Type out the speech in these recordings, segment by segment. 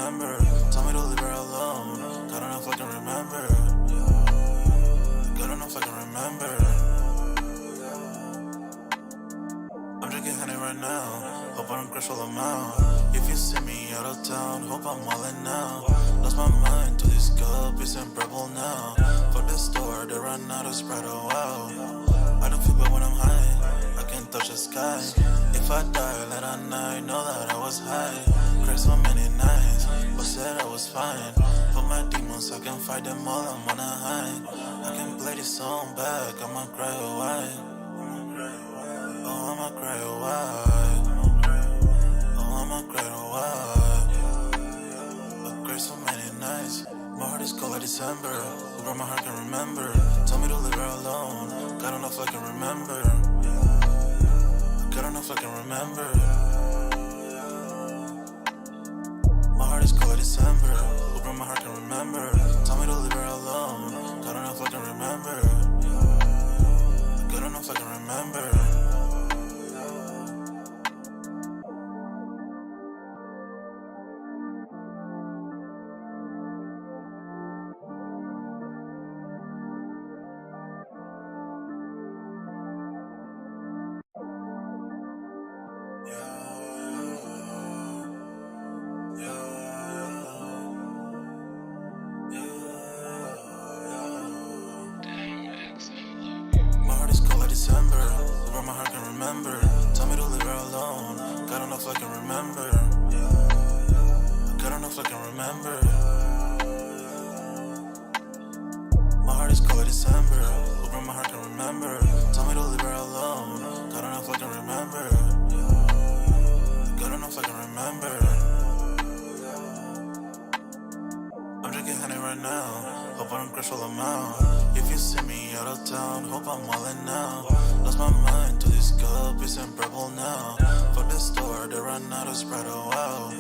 remember. Tell me to leave her alone. God don't know if I can remember. God don't know if I can remember. I'm drinking honey right now. Hope I don't crash all amount. If you see me out of town, hope I'm wildin' now. Lost my mind to these guppies and rebel now. Fuck the store, they run out of Sprite, oh wow. I don't feel bad when I'm high, I can't touch the sky. If I die late at night, know that I was high. Cried so many nights, but said I was fine. But my demons, I can fight them all, I'm on a high. I can play this song back, I'ma cry or why. Oh, I'ma cry or why. Oh, I'ma cry or why. I cried so many nights, my heart is cold like December. Who brought my heart can remember. Tell me to leave her alone. God don't know if I can remember. God don't know if I can remember. My heart is cold like December. Who brought my heart can remember. Tell me to leave her alone. God don't know if I can remember. God don't know if I can remember. December, where my heart can remember. Tell me to leave her alone. God don't know if I can remember. God don't know if I can remember. My heart is cold like December, where my heart can remember. Tell me to leave her alone. God don't know if I can remember. God don't know if I can remember. I'm drinking honey right now. Hope I don't crash all amount. If you see me out of town, hope I'm wildin' now. Lost my mind to these guppies and rebel now. Fuck the store, they run out of Sprite, oh wow.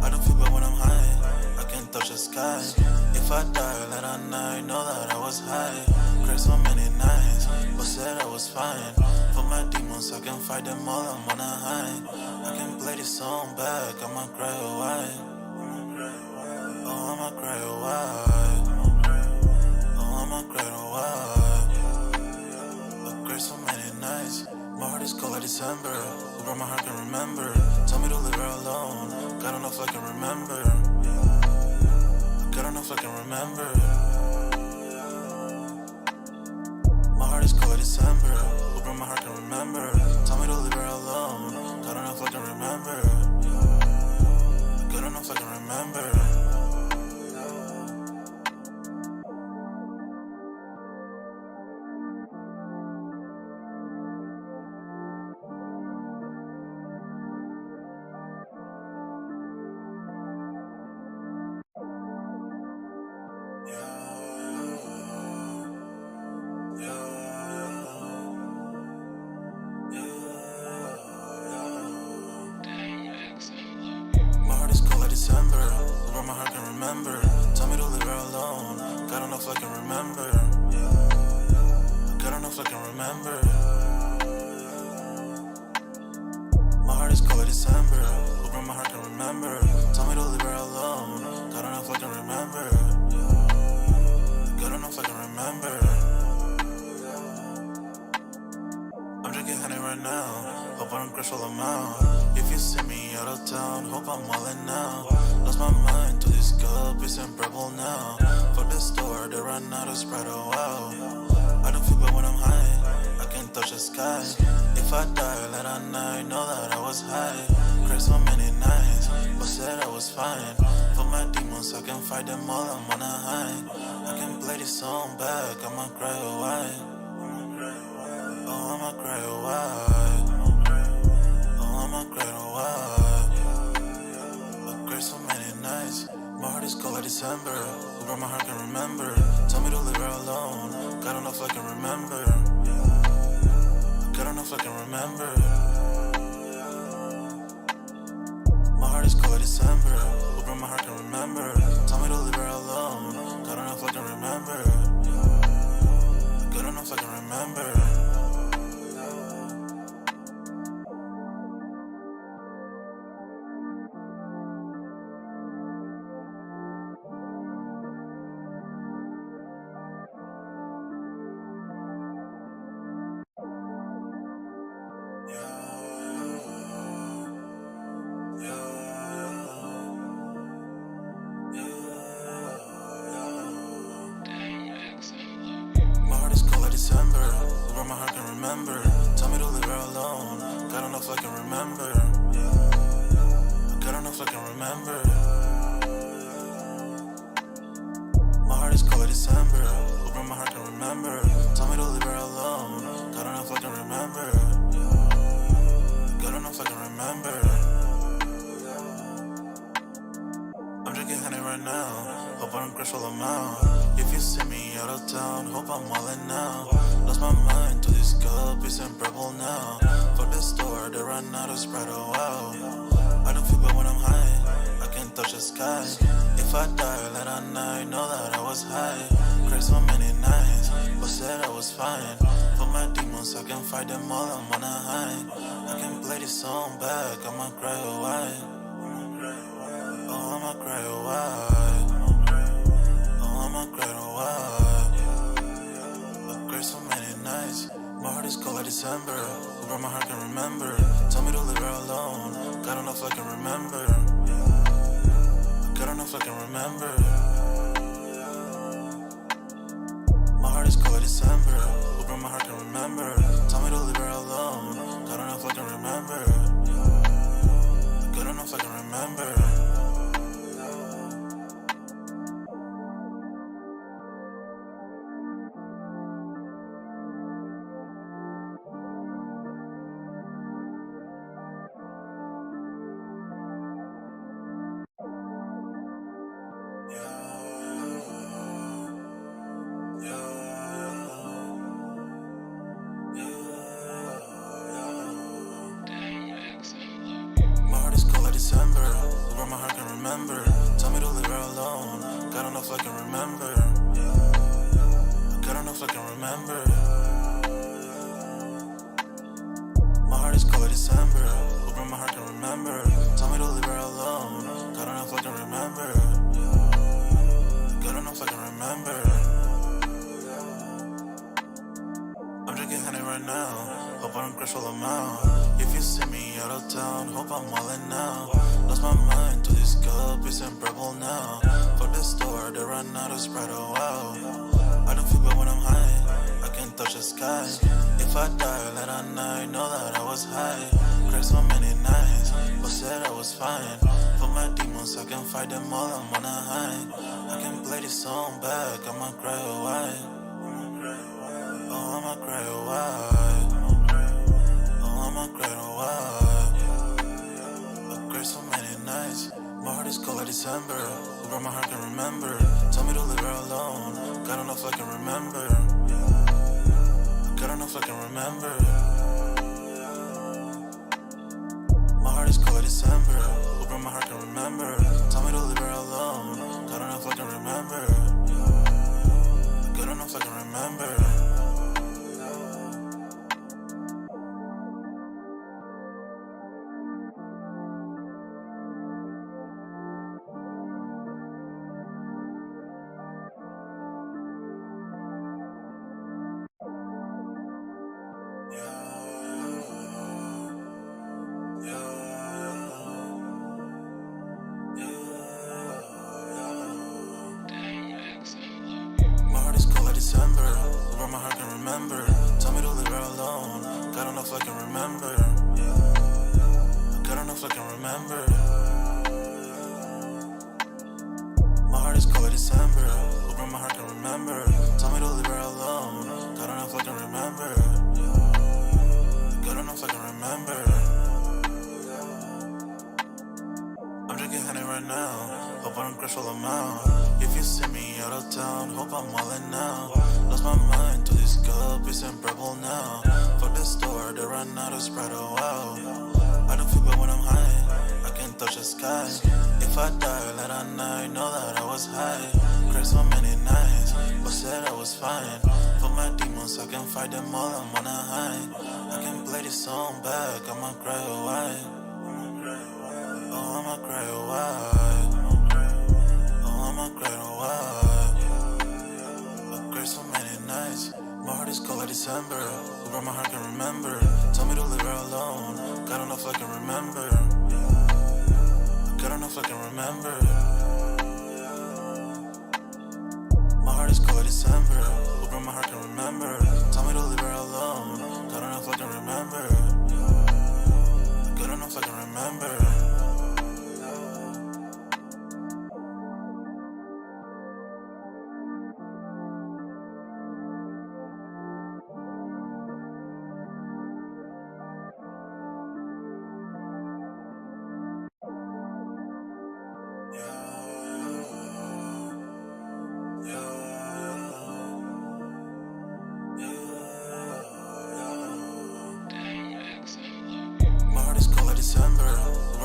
I don't feel bad when I'm high, I can't touch the sky. If I die late at night, know that I was high. Cried so many nights, but said I was fine. For my demons, I can fight them all, I'm on a high. I can play this song back, I'ma cry or why. Oh, I'ma cry or why. Oh, I'ma cry or why. I cried so many nights, my heart is cold like December. Who brought my heart can remember. Tell me to leave her alone. God don't know if I can remember. God don't know if I can remember. My heart is cold like December. Who brought my heart can remember. Tell me to leave her alone. God don't know if I can remember. God don't know if I can remember. December, where my heart can remember. Tell me to leave her alone. God don't know if I can remember. God don't know if I can remember. My heart is cold like December, where my heart can remember. Tell me to leave her alone. God don't know if I can remember. God don't know if I can remember. I'm drinking honey right now. Hope I don't crash all amount. If you see me out of town, hope I'm wildin' now. Lost my mind to these guppies and rebel now. Fuck the store, they run out of Sprite, oh wow. I don't feel bad when I'm high, I can't touch the sky. If I die late at night, know that I was high. Cried so many nights, but said I was fine. For my demons, I can fight them all, I'm on a high. I can play this song back, I'ma cry or why. Oh, I'ma cry or why. Oh, I'ma cry or why. I cried so many nights, my heart is cold like December. Who brought my heart can remember. Tell me to leave her alone. God don't know if I can remember. God don't know if I can remember. My heart is cold like December. Who brought my heart can remember. Tell me to leave her alone. God don't know if I can remember. God don't know if I can remember. my heart can remember. Tell me to leave her alone. God don't know if I can remember. God don't know if I can remember. My heart is cold like December. Hoping my heart can remember. Tell me to leave her alone. God don't know if I can remember. God don't know if I can remember. I'm drinking honey right now. Hope I don't crush all amount. If you see me out of town, hope I'm wildin' now. Lost my mind to this cup, it's unbearable now. Fuck the store, they run out of Sprite, oh wow. I don't feel bad when I'm high, I can't touch the sky. If I die late at night, know that I was high. Cried so many nights, but said I was fine. For my demons, I can fight them all, I'm on a high. I can play this song back, I'ma cry or why. Oh, I'ma cry or why. Oh, I'ma cry or why. I cried so many nights. My heart is cold like December. Whoever my heart can remember. Tell me to leave her alone. God don't know if I can remember. God don't know if I can remember. My heart is cold like December. Whoever my heart can remember. Tell me to leave her alone. God don't know if I can remember. God don't know if I can remember. December, where my heart can remember. Tell me to leave her alone. God don't know if I can remember. God don't know if I can remember. My heart is cold like December, where my heart can remember. Tell me to leave her alone. God don't know if I can remember. God don't know if I can remember. I'm drinking honey right now. Hope I don't crush all amount. If you see me out of town, hope I'm wildin' now. Lost my mind to this cup, it's unbearable now. Fuck the store, they run out of Sprite, oh wow. I don't feel bad when I'm high, I can't touch the sky. If I die late at night, know that I was high. Cried so many nights, but said I was fine. For my demons, I can fight them all, I'm on a high. I can play this song back, I'ma cry or why. Oh, I'ma cry or why. I'ma cry or why. I cried so many nights. My heart is cold like December. Whoever my heart can remember. Tell me to leave her alone. God don't know if I can remember. God don't know if I can remember. My heart is cold like December. Whoever my heart can remember. Tell me to leave her alone. God don't know if I can remember. God don't know if I can remember. December, where my heart can remember. Tell me to leave her alone. God don't know if I can remember. God don't know if I can remember. My heart is cold like December, where my heart can remember. Tell me to leave her alone. God don't know if I can remember. God don't know if I can remember. I'm drinking honey right now. Hope I don't crush all amount. If you see me out of town, hope I'm wildin' now. Lost my mind to this cup, it's unbearable now. Fuck the store, they run out of Sprite, oh wow. I don't feel bad when I'm high, I can't touch the sky. If I die late at night, know that I was high. Cried so many nights, but said I was fine. For my demons, I can fight them all, I'm on a high. I can play this song back, I'ma cry or why. Oh, I'ma cry or why. I'ma cry or why. I cried so many nights. My heart is cold like December. Whoever my heart can remember. Tell me to leave her alone. God don't know if I can remember. God don't know if I can remember. My heart is cold like December. Whoever my heart can remember. Tell me to leave her alone.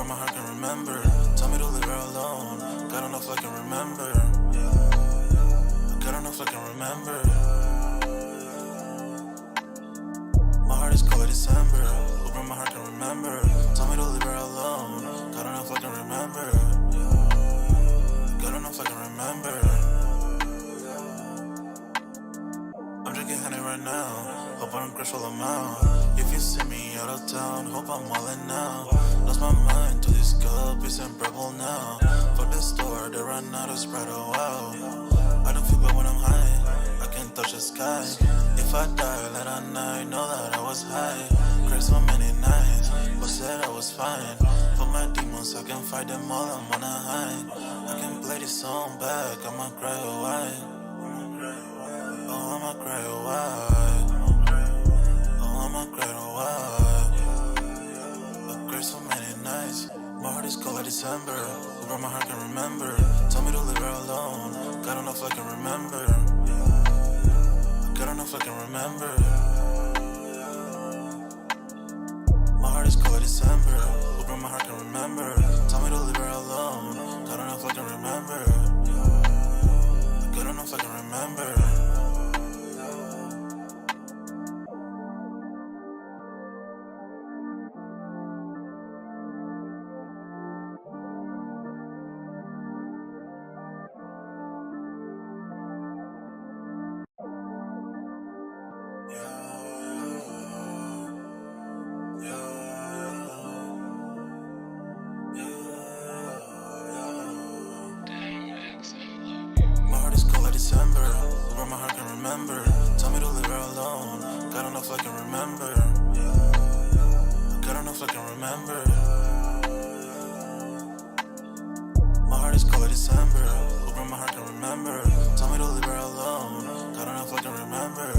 broke my heart, can remember. Tell me to leave her alone. God don't know if I can remember. God don't know if I can remember. My heart is cold like December. Who broke my heart, can remember. Tell me to leave her alone. God don't know if I can remember. God don't know if I can remember. I'm drinking honey right now. Hope I don't crash while I'm out. If you see me out of town, hope I'm wildin' now. Lost my mind to this cup, it's unbearable now. Fuck the store, they run out of Sprite, oh wow. I don't feel bad when I'm high, I can't touch the sky. If I die late at night, know that I was high. Cried so many nights, but said I was fine. For my demons, I can fight them all, I'm on a high. I can play this song back, I'ma cry or why. Oh, I'ma cry or why. Oh, I'ma cry or why. I cried so many nights. My heart is cold like December. Who broke my heart, can remember. Tell me to leave her alone. God don't know if I can remember. God don't know if I can remember. My heart is cold like December. Who broke my heart, can remember. Tell me to leave her alone. God don't know if I can remember. God don't know if I can remember. My heart is cold like December. Who broke my heart, can remember. Tell me to leave her alone. God don't know if I can remember. God don't know if I can remember. My heart is cold like December. Who broke my heart, can remember. Tell me to leave her alone. God don't know if I can remember.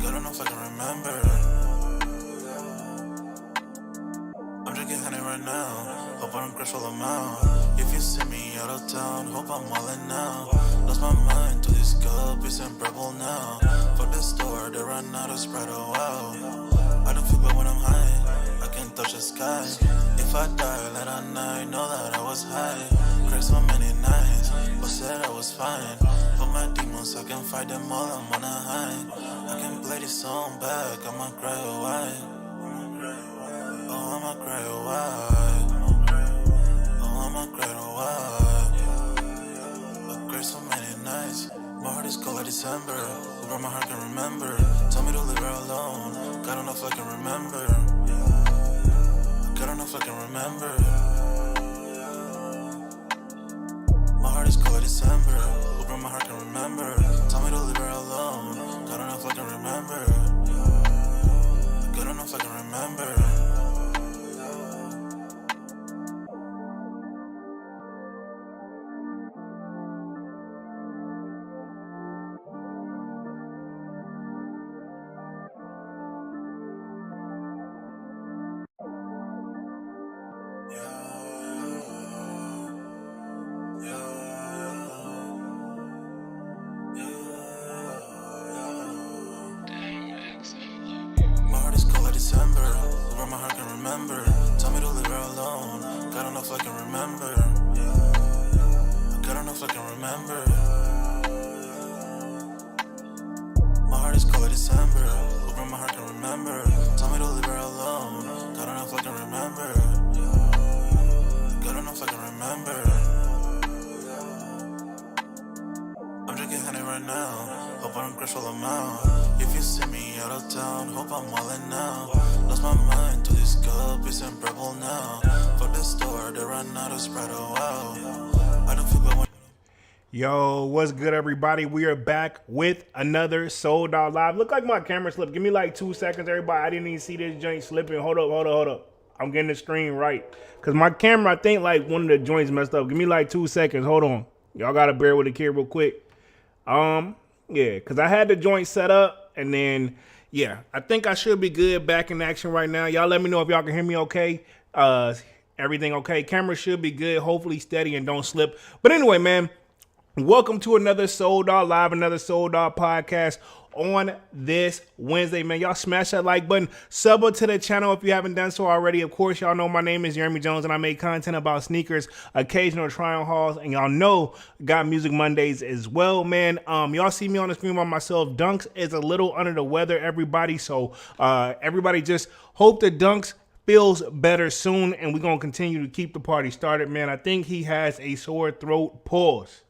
God don't know if I can remember. I'm drinking honey right now. Hope I don't crash while I'm out. If you see me out of town, hope I'm wildin' now. Lost my mind to this cup, it's unbearable now. Fuck the store, they run out of Sprite, oh wow. I don't feel bad when I'm high, I can't touch the sky. If I die late at night, know that I was high. Cried so many nights, but said I was fine. For my demons, I can fight them all, I'm on a high. I can play this song back, I'ma cry or why. Oh, I'ma cry or why. Oh, I'ma cry or why. I cried so many nights. My heart is cold like December. Who broke my heart, can remember. Tell me to leave her alone. God don't know if I can remember. God don't know if I can remember. My heart is cold like December. Who broke my heart, can remember. Tell me to leave her alone. God don't know if I can remember. God don't know if I can remember. My heart is cold like December. Who broke my heart, can remember. Tell me to leave her alone. God don't know if I can remember. God don't know if I can remember. My heart is cold like December. Who broke my heart, can remember. Tell me to leave her alone. God don't know if I can remember. God don't know if I can remember. I'm drinking honey right now. Hope I don't crash while I'm out. If you see me out of town, hope I'm wildin' now. Lost my mind to this cup, it's unbearable now. Fuck the store, they run out of Sprite, oh wow. I don't feel bad when. Yo, what's good, everybody? We are back with another Sold Out Live. Look like my camera slipped. Give me like 2 seconds, everybody. I didn't even see this joint slipping. Hold up. I'm getting the screen right. Because my camera, I think like one of the joints messed up. Give me like 2 seconds. Hold on. Y'all got to bear with the kid real quick. Yeah, because I had the joint set up. And then, yeah, I think I should be good back in action right now. Y'all let me know if y'all can hear me okay. Everything okay. Camera should be good. Hopefully steady and don't slip. But anyway, man. Welcome to another Sold Out Live, another Sold Out podcast. on this Wednesday, man. Y'all smash that like button. Sub up to the channel if you haven't done so already. Of course, y'all know my name is Jeremy Jones, and I make content about sneakers, occasional try-on hauls, and y'all know got Music Mondays as well, man. Y'all see me on the screen by myself. Dunks is a little under the weather, everybody. So everybody just hope the Dunks feels better soon, and we're going to continue to keep the party started, man. I think he has a sore throat. Pause.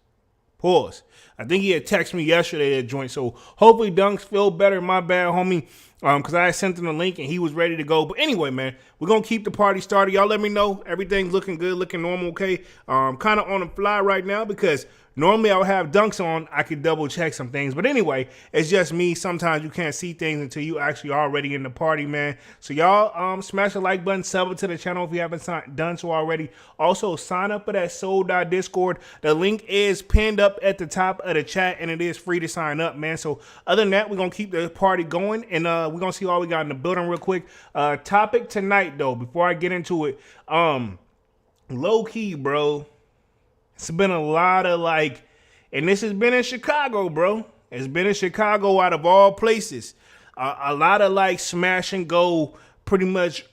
I think he had texted me yesterday at joint, so hopefully Dunks feel better. My bad, homie, because I sent him the link and he was ready to go. But anyway, man, we're going to keep the party started. Y'all let me know. Everything's looking good, looking normal, okay? Kind of on the fly right now because normally I would have Dunks on. I could double check some things. But anyway, it's just me. Sometimes you can't see things until you actually already in the party, man. So y'all smash the like button, sub it to the channel if you haven't done so already. Also, sign up for that Sold Out Discord. The link is pinned up at the top of the chat, and it is free to sign up, man. So other than that, we're going to keep the party going, and we're going to see all we got in the building real quick. Topic tonight, though, before I get into it, low-key, bro. It's been a lot of and this has been in Chicago, bro. It's been in Chicago out of all places. A lot of smash and go, pretty much,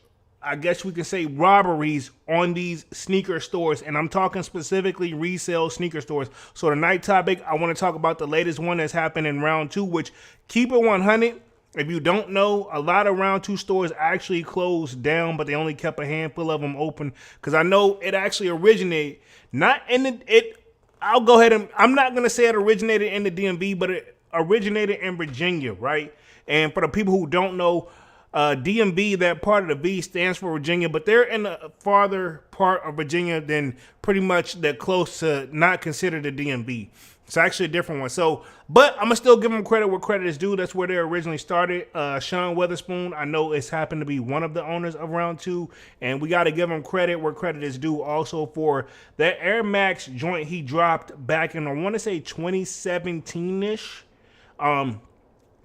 I guess we can say robberies on these sneaker stores. And I'm talking specifically resale sneaker stores. So tonight topic, I want to talk about the latest one that's happened in round 2, which keep it 100. If you don't know, a lot of round 2 stores actually closed down, but they only kept a handful of them open. Because I know it actually originated, not in I'll go ahead and, I'm not going to say it originated in the DMV, but it originated in Virginia, right? And for the people who don't know, DMV, that part of the V stands for Virginia, but they're in a farther part of Virginia than pretty much that close to not considered the DMV. It's actually a different one. So, but I'm going to still give them credit where credit is due. That's where they originally started. Sean Weatherspoon, I know it's happened to be one of the owners of round 2, and we got to give him credit where credit is due also for that Air Max joint he dropped back in, I want to say 2017-ish.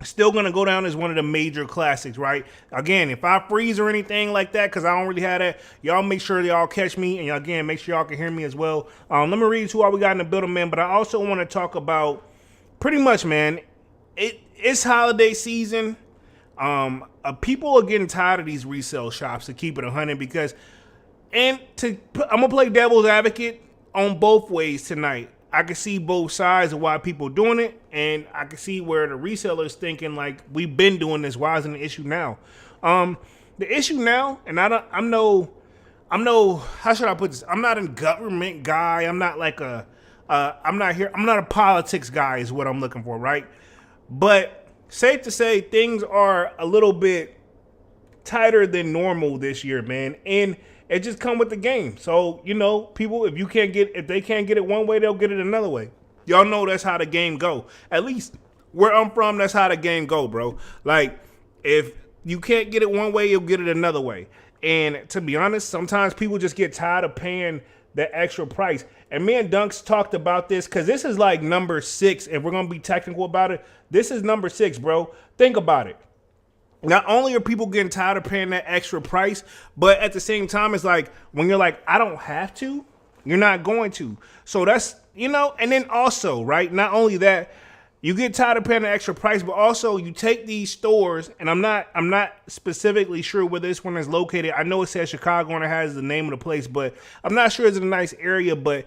Still going to go down as one of the major classics, right? Again, if I freeze or anything like that, because I don't really have that, y'all make sure y'all catch me, and again, make sure y'all can hear me as well. Let me read who all we got in the building, man, but I also want to talk about, pretty much, man, it's holiday season. People are getting tired of these resale shops, to keep it 100, because, I'm going to play devil's advocate on both ways tonight. I can see both sides of why people are doing it, and I can see where the resellers thinking we've been doing this. Why isn't the issue now? The issue now, and I'm no, how should I put this? I'm not a government guy. I'm not I'm not a politics guy is what I'm looking for, right? But safe to say things are a little bit tighter than normal this year, man. And it just come with the game. So, people, if they can't get it one way, they'll get it another way. Y'all know that's how the game go. At least where I'm from, that's how the game go, bro. If you can't get it one way, you'll get it another way. And to be honest, sometimes people just get tired of paying the extra price. And me and Dunks talked about this because this is number 6. If we're going to be technical about it, this is number 6, bro. Think about it. Not only are people getting tired of paying that extra price, but at the same time, it's when you're I don't have to, you're not going to. So that's, and then also, right, not only that, you get tired of paying the extra price, but also you take these stores, and I'm not specifically sure where this one is located. I know it says Chicago and it has the name of the place, but I'm not sure it's in a nice area. But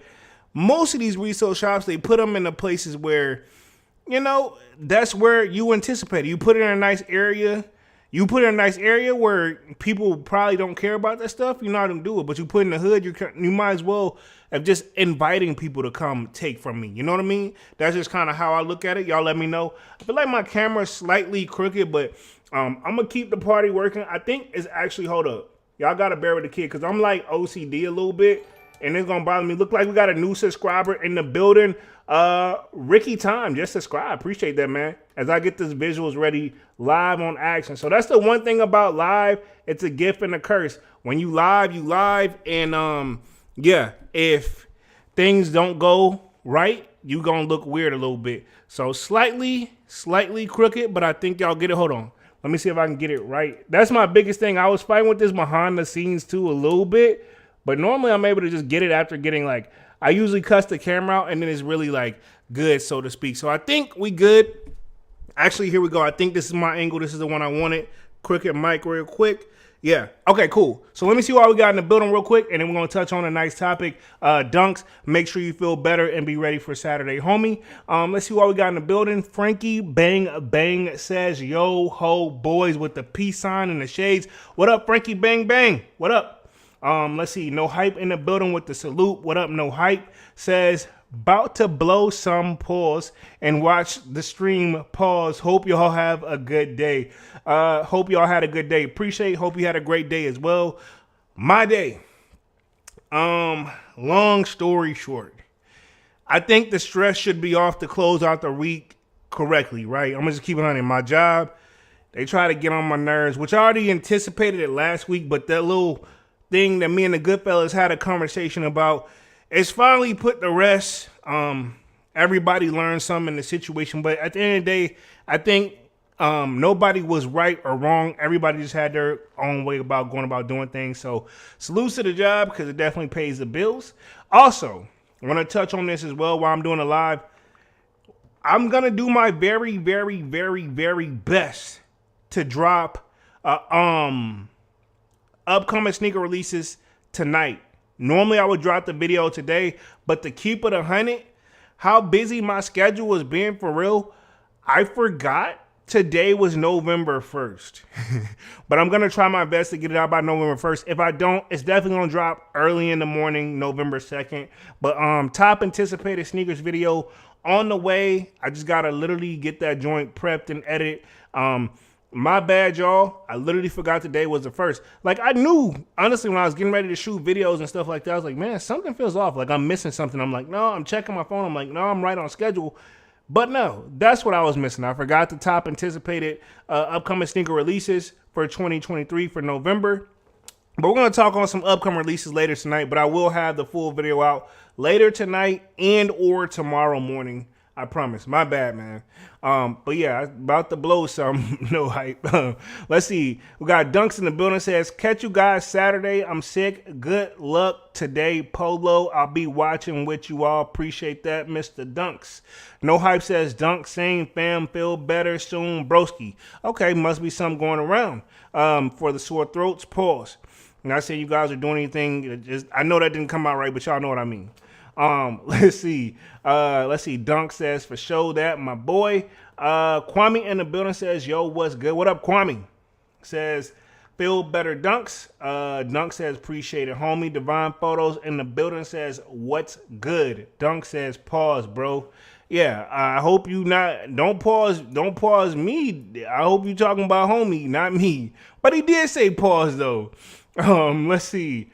most of these resale shops, they put them in the places where, that's where you anticipate it. You put it in a nice area. You put it in a nice area where people probably don't care about that stuff, you're not going to do it. But you put it in the hood, you might as well have just inviting people to come take from me. You know what I mean? That's just kind of how I look at it. Y'all let me know. I feel like my camera's slightly crooked, but I'm going to keep the party working. I think it's actually, hold up. Y'all got to bear with the kid because I'm OCD a little bit, and it's going to bother me. Look like we got a new subscriber in the building. Ricky Time, just subscribe. Appreciate that, man. As I get this visuals ready live on action. So that's the one thing about live. It's a gift and a curse. When you live, you live. And yeah, if things don't go right, you gonna look weird a little bit. So slightly crooked, but I think y'all get it. Hold on. Let me see if I can get it right. That's my biggest thing. I was fighting with this behind the scenes too a little bit, but normally I'm able to just get it after getting I usually cuss the camera out and then it's really good, so to speak. So I think we good. Actually, here we go. I think this is my angle. This is the one I wanted. Cricket mic real quick. Yeah. Okay, cool. So let me see what we got in the building real quick, and then we're going to touch on a nice topic. Dunks. Make sure you feel better and be ready for Saturday, homie. Let's see what we got in the building. Frankie Bang Bang says, yo ho boys with the peace sign and the shades. What up, Frankie Bang Bang? What up? Let's see. No Hype in the building with the salute. What up, No Hype? Says, about to blow some pause and watch the stream pause. Hope y'all have a good day. Hope y'all had a good day. Hope you had a great day as well. My day. Long story short, I think the stress should be off to close out the week correctly, right? I'm gonna just keep it on. My job, they try to get on my nerves, which I already anticipated it last week, but that little thing that me and the Goodfellas had a conversation about, it's finally put to rest. Everybody learned something in the situation, but at the end of the day, I think nobody was right or wrong. Everybody just had their own way about going about doing things. So salute to the job because it definitely pays the bills. Also, I want to touch on this as well while I'm doing a live. I'm going to do my very, very, very, very best to drop upcoming sneaker releases tonight. Normally, I would drop the video today, but to keep it 100, how busy my schedule was being for real, I forgot today was November 1st. But I'm going to try my best to get it out by November 1st. If I don't, it's definitely going to drop early in the morning, November 2nd. But top anticipated sneakers video on the way. I just got to literally get that joint prepped and edit. My bad, y'all. I literally forgot today was the 1st. Like, I knew, honestly, when I was getting ready to shoot videos and stuff like that, I was like, man, something feels off. Like, I'm missing something. I'm like, no, I'm checking my phone. I'm like, no, I'm right on schedule. But no, that's what I was missing. I forgot the top anticipated upcoming sneaker releases for 2023 for November. But we're going to talk on some upcoming releases later tonight. But I will have the full video out later tonight and or tomorrow morning. I promise. My bad, man. But yeah, about to blow some. No hype. Let's see. We got Dunks in the building. Says, catch you guys Saturday. I'm sick. Good luck today, Polo. I'll be watching with you all. Appreciate that, Mr. Dunks. No Hype says, Dunk, same fam, feel better soon, broski. Okay, must be something going around for the sore throats. Pause. Not saying you guys are doing anything. I know that didn't come out right, but y'all know what I mean. Let's see. Dunk says, for sure that, my boy. Kwame in the building says, yo, what's good? What up, Kwame? Says, feel better, Dunks. Dunk says, appreciate it, homie. Divine Photos in the building says, what's good? Dunk says, pause, bro. Yeah, I hope you don't pause me. I hope you talking about homie, not me. But he did say pause, though. Let's see.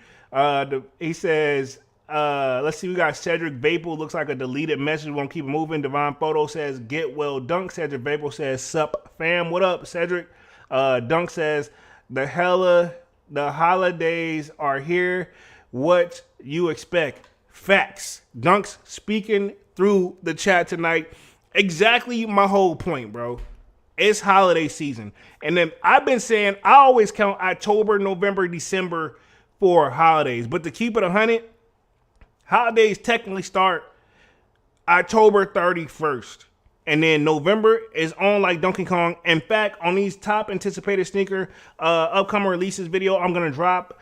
He says, let's see, we got Cedric Vapor, looks like a deleted message, won't keep it moving. Divine Photo says, get well, Dunk. Cedric Vapor says, sup, fam, what up, Cedric? Dunk says, the holidays are here, what you expect? Facts. Dunk's speaking through the chat tonight. Exactly my whole point, bro. It's holiday season. And then I've been saying, I always count October, November, December for holidays. But to keep it 100, holidays technically start October 31st. And then November is on like Donkey Kong. In fact, on these top anticipated sneaker upcoming releases video, I'm going to drop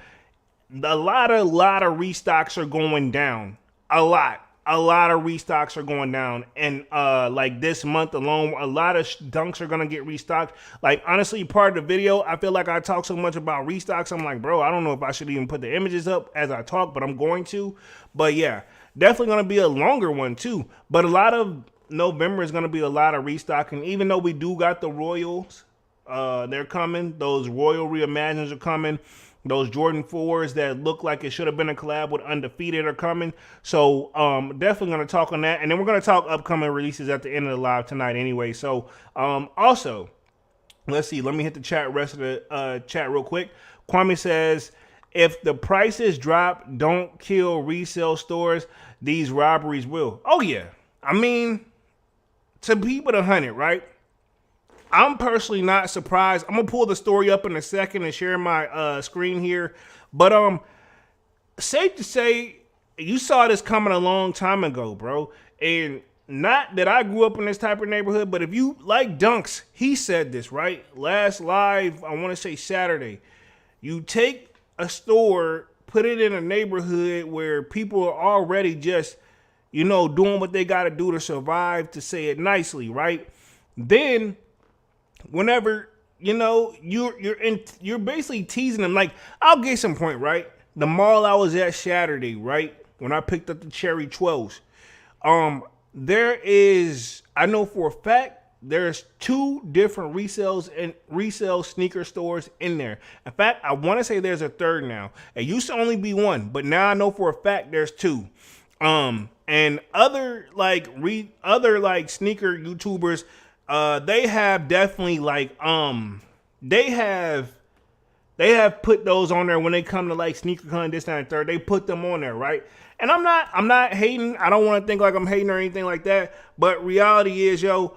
a lot of restocks are going down. A lot of restocks are going down. And like this month alone, a lot of Dunks are going to get restocked. Like, honestly, part of the video, I feel like I talk so much about restocks. I'm like, bro, I don't know if I should even put the images up as I talk, but I'm going to. But yeah, definitely going to be a longer one too. But a lot of November is going to be a lot of restocking. Even though we do got the Royals, they're coming. Those Royal Reimagines are coming. Those Jordan 4s that look like it should have been a collab with Undefeated are coming. So definitely going to talk on that. And then we're going to talk upcoming releases at the end of the live tonight anyway. So also, let's see. Let me hit the rest of the chat real quick. Kwame says, if the prices drop, don't kill resale stores. These robberies will. Oh, yeah. I mean, to keep it 100, right? I'm personally not surprised. I'm going to pull the story up in a second and share my screen here. But safe to say, you saw this coming a long time ago, bro. And not that I grew up in this type of neighborhood, but if you like Dunks, he said this, right? Last live, I want to say Saturday. You take a store, put it in a neighborhood where people are already just, doing what they got to do to survive, to say it nicely, right? Then, whenever you're basically teasing them. Like, I'll get some point, right? The mall I was at Saturday, right? When I picked up the Cherry 12s, there is, I know for a fact, there's 2 different resale sneaker stores in there. In fact, I want to say there's a third now. It used to only be 1, but now I know for a fact there's 2. And other sneaker YouTubers, they have definitely they have put those on there when they come to like SneakerCon, this, that, and third. They put them on there, right? And I'm not hating. I don't want to think like I'm hating or anything like that. But reality is, I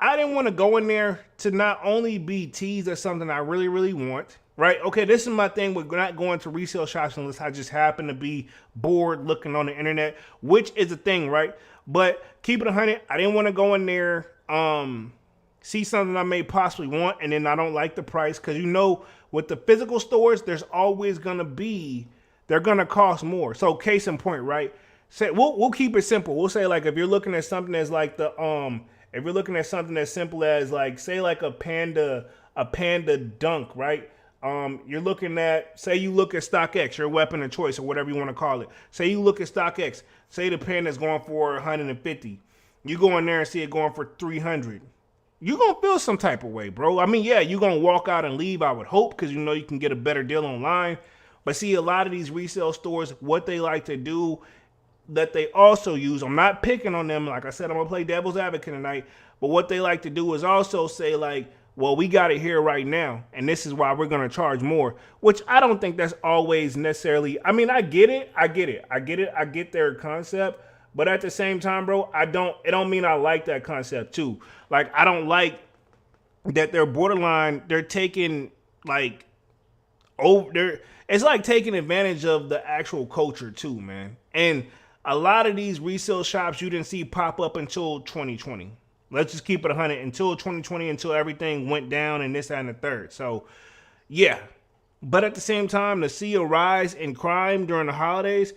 didn't want to go in there to not only be teased as something I really, really want, right? Okay, this is my thing with not going to resale shops unless I just happen to be bored looking on the internet, which is a thing, right? But keep it 100. I didn't want to go in there, see something I may possibly want, and then I don't like the price. Because with the physical stores, there's always going to be, they're going to cost more. So case in point, right? Say we'll keep it simple. We'll say like if you're looking at something that's like if you're looking at something as simple as like, say like a panda dunk, right? You're looking at, say you look at StockX, your weapon of choice or whatever you want to call it. Say you look at StockX, say the panda's going for 150. You go in there and see it going for 300. You're going to feel some type of way, bro. I mean, yeah, you're going to walk out and leave, I would hope, because you can get a better deal online. But see, a lot of these resale stores, what they like to do that they also use, I'm not picking on them. Like I said, I'm going to play devil's advocate tonight. But what they like to do is also say like, well, we got it here right now, and this is why we're going to charge more, which I don't think that's always necessarily. I mean, I get it. I get their concept. But at the same time, bro, it don't mean I like that concept too. Like, I don't like that they're taking like, it's like taking advantage of the actual culture too, man. And a lot of these resale shops you didn't see pop up until 2020. Let's just keep it 100 until 2020, until everything went down and this, that, and the third. So, yeah. But at the same time, to see a rise in crime during the holidays,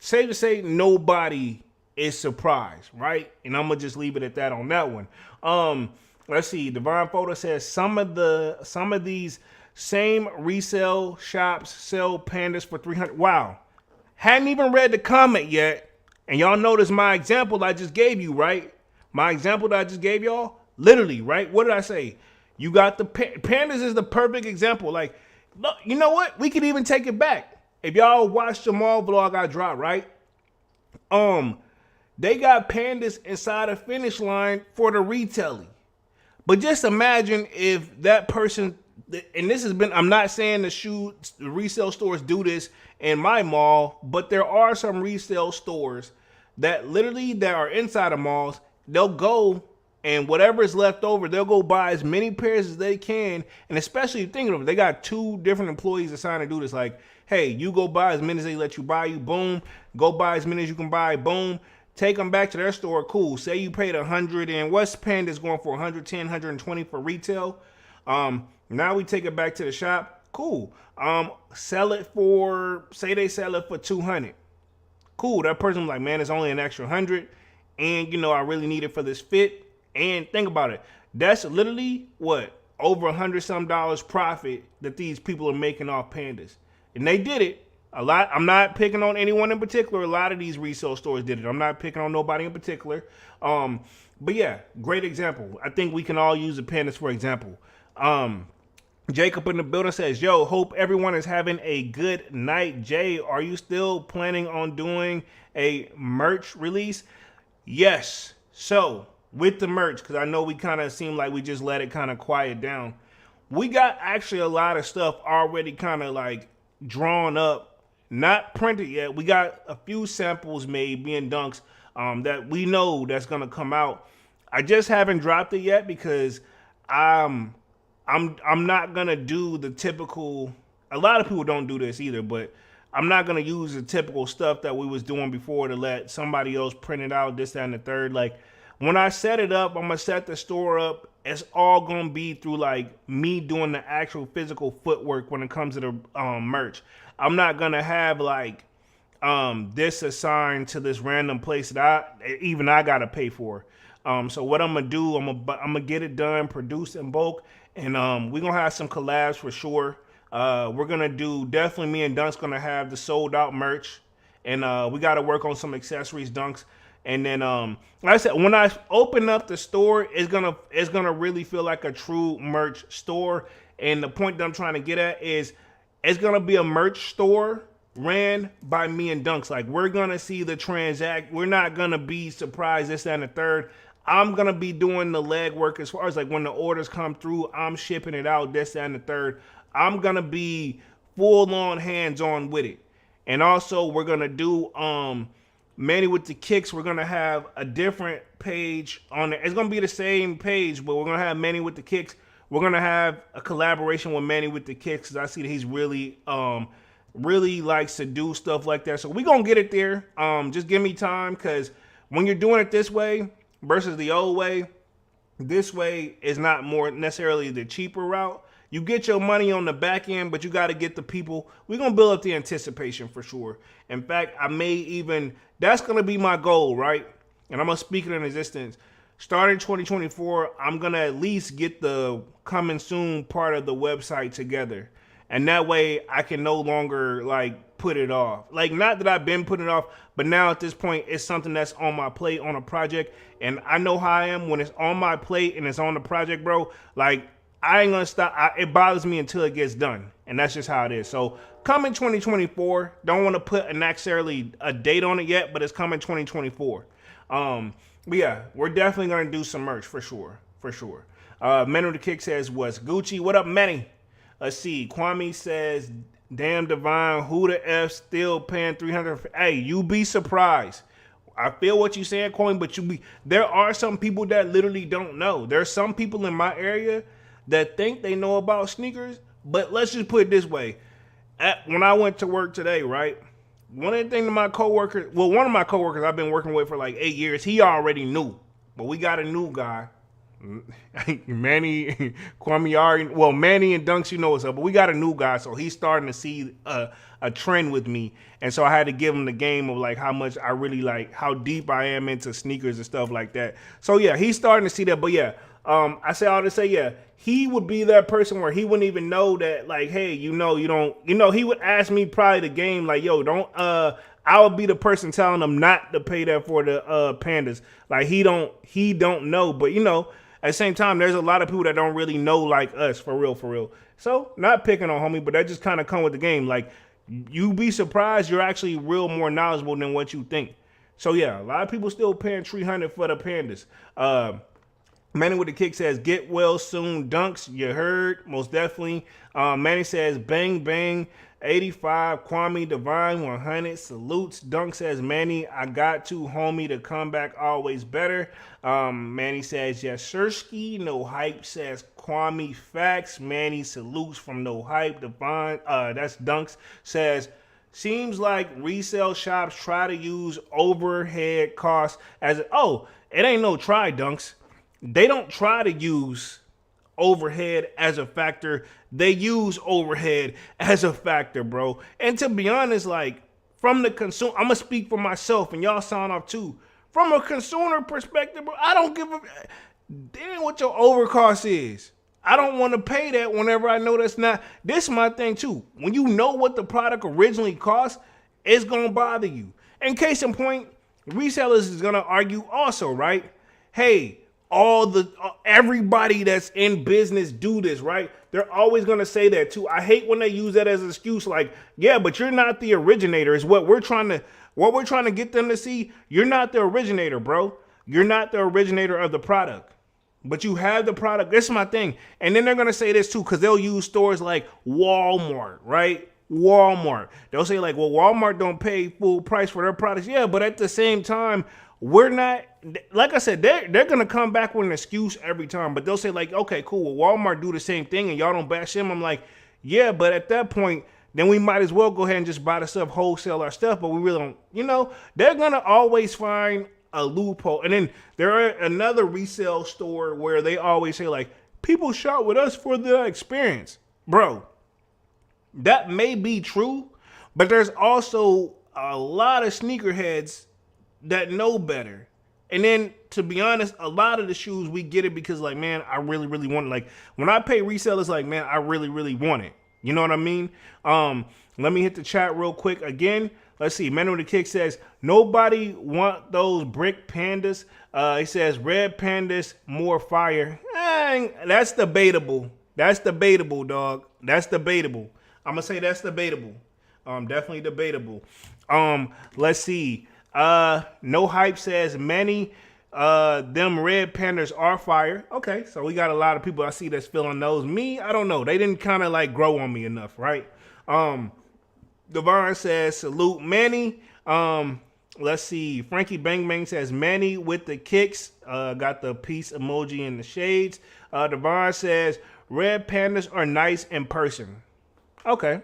safe to say nobody is surprised, right? And I'm going to just leave it at that on that one. Let's see. Divine Photo says some of these same resale shops sell pandas for 300. Wow. Hadn't even read the comment yet. And y'all notice my example I just gave you, right? My example that I just gave y'all, literally, right? What did I say? You got the pandas is the perfect example. Like, look, you know what? We could even take it back. If y'all watched the mall vlog I dropped, right? They got pandas inside a finish line for the retailing. But just imagine if that person, and this has been, I'm not saying the resale stores do this in my mall, but there are some resale stores that are inside of malls. They'll go and whatever is left over, they'll go buy as many pairs as they can. And especially thinking of it, they got 2 different employees assigned to do this. Like, hey, you go buy as many as they let you buy, you boom. Go buy as many as you can buy, boom. Take them back to their store, cool. Say you paid 100 and what's Panda's going for 110, 120 for retail. Now we take it back to the shop, cool. Sell it for, say they sell it for 200. Cool, that person was like, man, it's only an extra 100. And, I really need it for this fit. And think about it. That's literally what? Over $100 some profit that these people are making off pandas. And they did it. A lot. I'm not picking on anyone in particular. A lot of these resale stores did it. I'm not picking on nobody in particular. But yeah, great example. I think we can all use the pandas for example. Jacob in the building says, yo, hope everyone is having a good night. Jay, are you still planning on doing a merch release? Yes. So with the merch, because I know we kind of seem like we just let it kind of quiet down. We got actually a lot of stuff already kind of like drawn up, not printed yet. We got a few samples made, being dunks, that we know that's gonna come out. I just haven't dropped it yet because I'm not gonna do the typical. A lot of people don't do this either, but I'm not gonna use the typical stuff that we was doing before to let somebody else print it out, this, that, and the third. Like when I set it up, I'm gonna set the store up. It's all gonna be through like me doing the actual physical footwork when it comes to the merch. I'm not gonna have like this assigned to this random place that I gotta pay for. So what I'm gonna do, I'm gonna get it done, produced in bulk, and we're gonna have some collabs for sure. We're gonna do definitely me and Dunk's gonna have the sold out merch, and we gotta work on some accessories, Dunks. And then like I said, when I open up the store, it's gonna really feel like a true merch store. And the point that I'm trying to get at is it's gonna be a merch store ran by me and Dunks. Like we're gonna see the transact. We're not gonna be surprised this, that, and the third. I'm gonna be doing the legwork as far as like when the orders come through, I'm shipping it out, this, that, and the third. I'm gonna be full on hands on with it. And also we're gonna do Manny with the Kicks. We're gonna have a different page on it. It's gonna be the same page, but we're gonna have Manny with the Kicks. We're gonna have a collaboration with Manny with the Kicks because I see that he's really really likes to do stuff like that. So we're gonna get it there. Just give me time, because when you're doing it this way versus the old way, this way is not more necessarily the cheaper route. You get your money on the back end, but you got to get the people. We're going to build up the anticipation for sure. In fact, that's going to be my goal, right? And I'm going to speak it in existence. Starting 2024, I'm going to at least get the coming soon part of the website together. And that way I can no longer like put it off. Like, not that I've been putting it off, but now at this point, it's something that's on my plate on a project. And I know how I am when it's on my plate and it's on the project, bro. Like, I ain't gonna stop. It bothers me until it gets done. And that's just how it is. So coming 2024, don't want to put necessarily a date on it yet, but it's coming 2024. But yeah, we're definitely gonna do some merch for sure. For sure. Men with the Kick says, what's Gucci? What up, Manny? Let's see. Kwame says, damn Divine, who the F still paying $300? Hey, you be surprised. I feel what you're saying, Kwame, but there are some people that literally don't know. There's some people in my area that think they know about sneakers, but let's just put it this way. When I went to work today, right, one of my coworkers I've been working with for like 8 years, he already knew, but we got a new guy. Manny, Kwame, Manny and Dunks, you know what's up, but we got a new guy, so he's starting to see a trend with me, and so I had to give him the game of like how much I really like, how deep I am into sneakers and stuff like that. So yeah, he's starting to see that, but yeah, I say all to say, yeah, he would be that person where he wouldn't even know that, like, hey, you don't, he would ask me probably the game, like, yo, don't, I would be the person telling him not to pay that for the pandas. Like, he don't know, but at the same time, there's a lot of people that don't really know like us, for real, for real. So, not picking on homie, but that just kind of come with the game. Like, you be surprised you're actually real more knowledgeable than what you think. So, yeah, a lot of people still paying $300 for the pandas. Manny with the Kick says, get well soon, Dunks. You heard, most definitely. Manny says, bang, bang. 85, Kwame Divine 100, salutes. Dunk says, Manny, I got to, homie, to come back always better. Manny says, yes, Sirski. No Hype says, Kwame facts. Manny salutes from No Hype. Divine, that's Dunks, says, seems like resale shops try to use overhead costs as, it ain't no try, Dunks. They don't try to use overhead as a factor. They use overhead as a factor, bro. And to be honest, like, from the consumer, I'm gonna speak for myself and y'all sign off too. From a consumer perspective, bro, I don't give a damn what your overcost is. I don't want to pay that whenever I know that's not. This is my thing too. When you know what the product originally cost, it's gonna bother you. And case in point, resellers is gonna argue also, right? Hey, everybody that's in business do this, right? They're always gonna say that too. I hate when they use that as an excuse, like, yeah, but you're not the originator, is what we're trying to get them to see. You're not the originator, bro. You're not the originator of the product. But you have the product. This is my thing. And then they're gonna say this too, because they'll use stores like Walmart, right? Walmart. They'll say like, well, Walmart don't pay full price for their products. Yeah, but at the same time, we're not, like I said, they're going to come back with an excuse every time, but they'll say like, okay, cool, well, Walmart do the same thing and y'all don't bash them. I'm like, yeah, but at that point, then we might as well go ahead and just buy the stuff, wholesale our stuff. But we really don't, they're going to always find a loophole. And then there are another resale store where they always say, like, people shop with us for the experience. Bro, that may be true, but there's also a lot of sneakerheads that know better. And then, to be honest, a lot of the shoes, we get it because, like, man, I really, really want it. Like, when I pay resell, it's like, man, I really, really want it. You know what I mean? Let me hit the chat real quick again. Let's see. Man with the Kick says, nobody want those brick pandas. He says, red pandas, more fire. That's debatable. That's debatable, dog. That's debatable. I'm going to say that's debatable. Definitely debatable. Let's see. No Hype says many them red pandas are fire. Okay, so we got a lot of people I see that's feeling those. Me, I don't know. They didn't kind of like grow on me enough, right? Devon says salute Manny. Let's see. Frankie Bang Bang says Manny with the kicks. Got the peace emoji in the shades. Devon says red pandas are nice in person. Okay.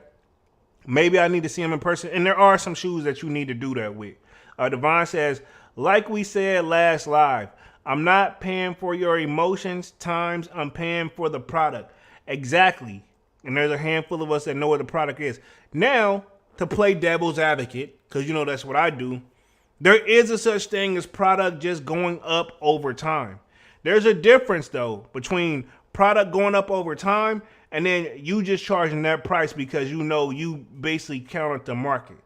Maybe I need to see them in person. And there are some shoes that you need to do that with. Devon says, like we said last live, I'm not paying for your emotions times I'm paying for the product. Exactly. And there's a handful of us that know what the product is. Now, to play devil's advocate, because that's what I do, there is a such thing as product just going up over time. There's a difference, though, between product going up over time and then you just charging that price because you basically counted the market.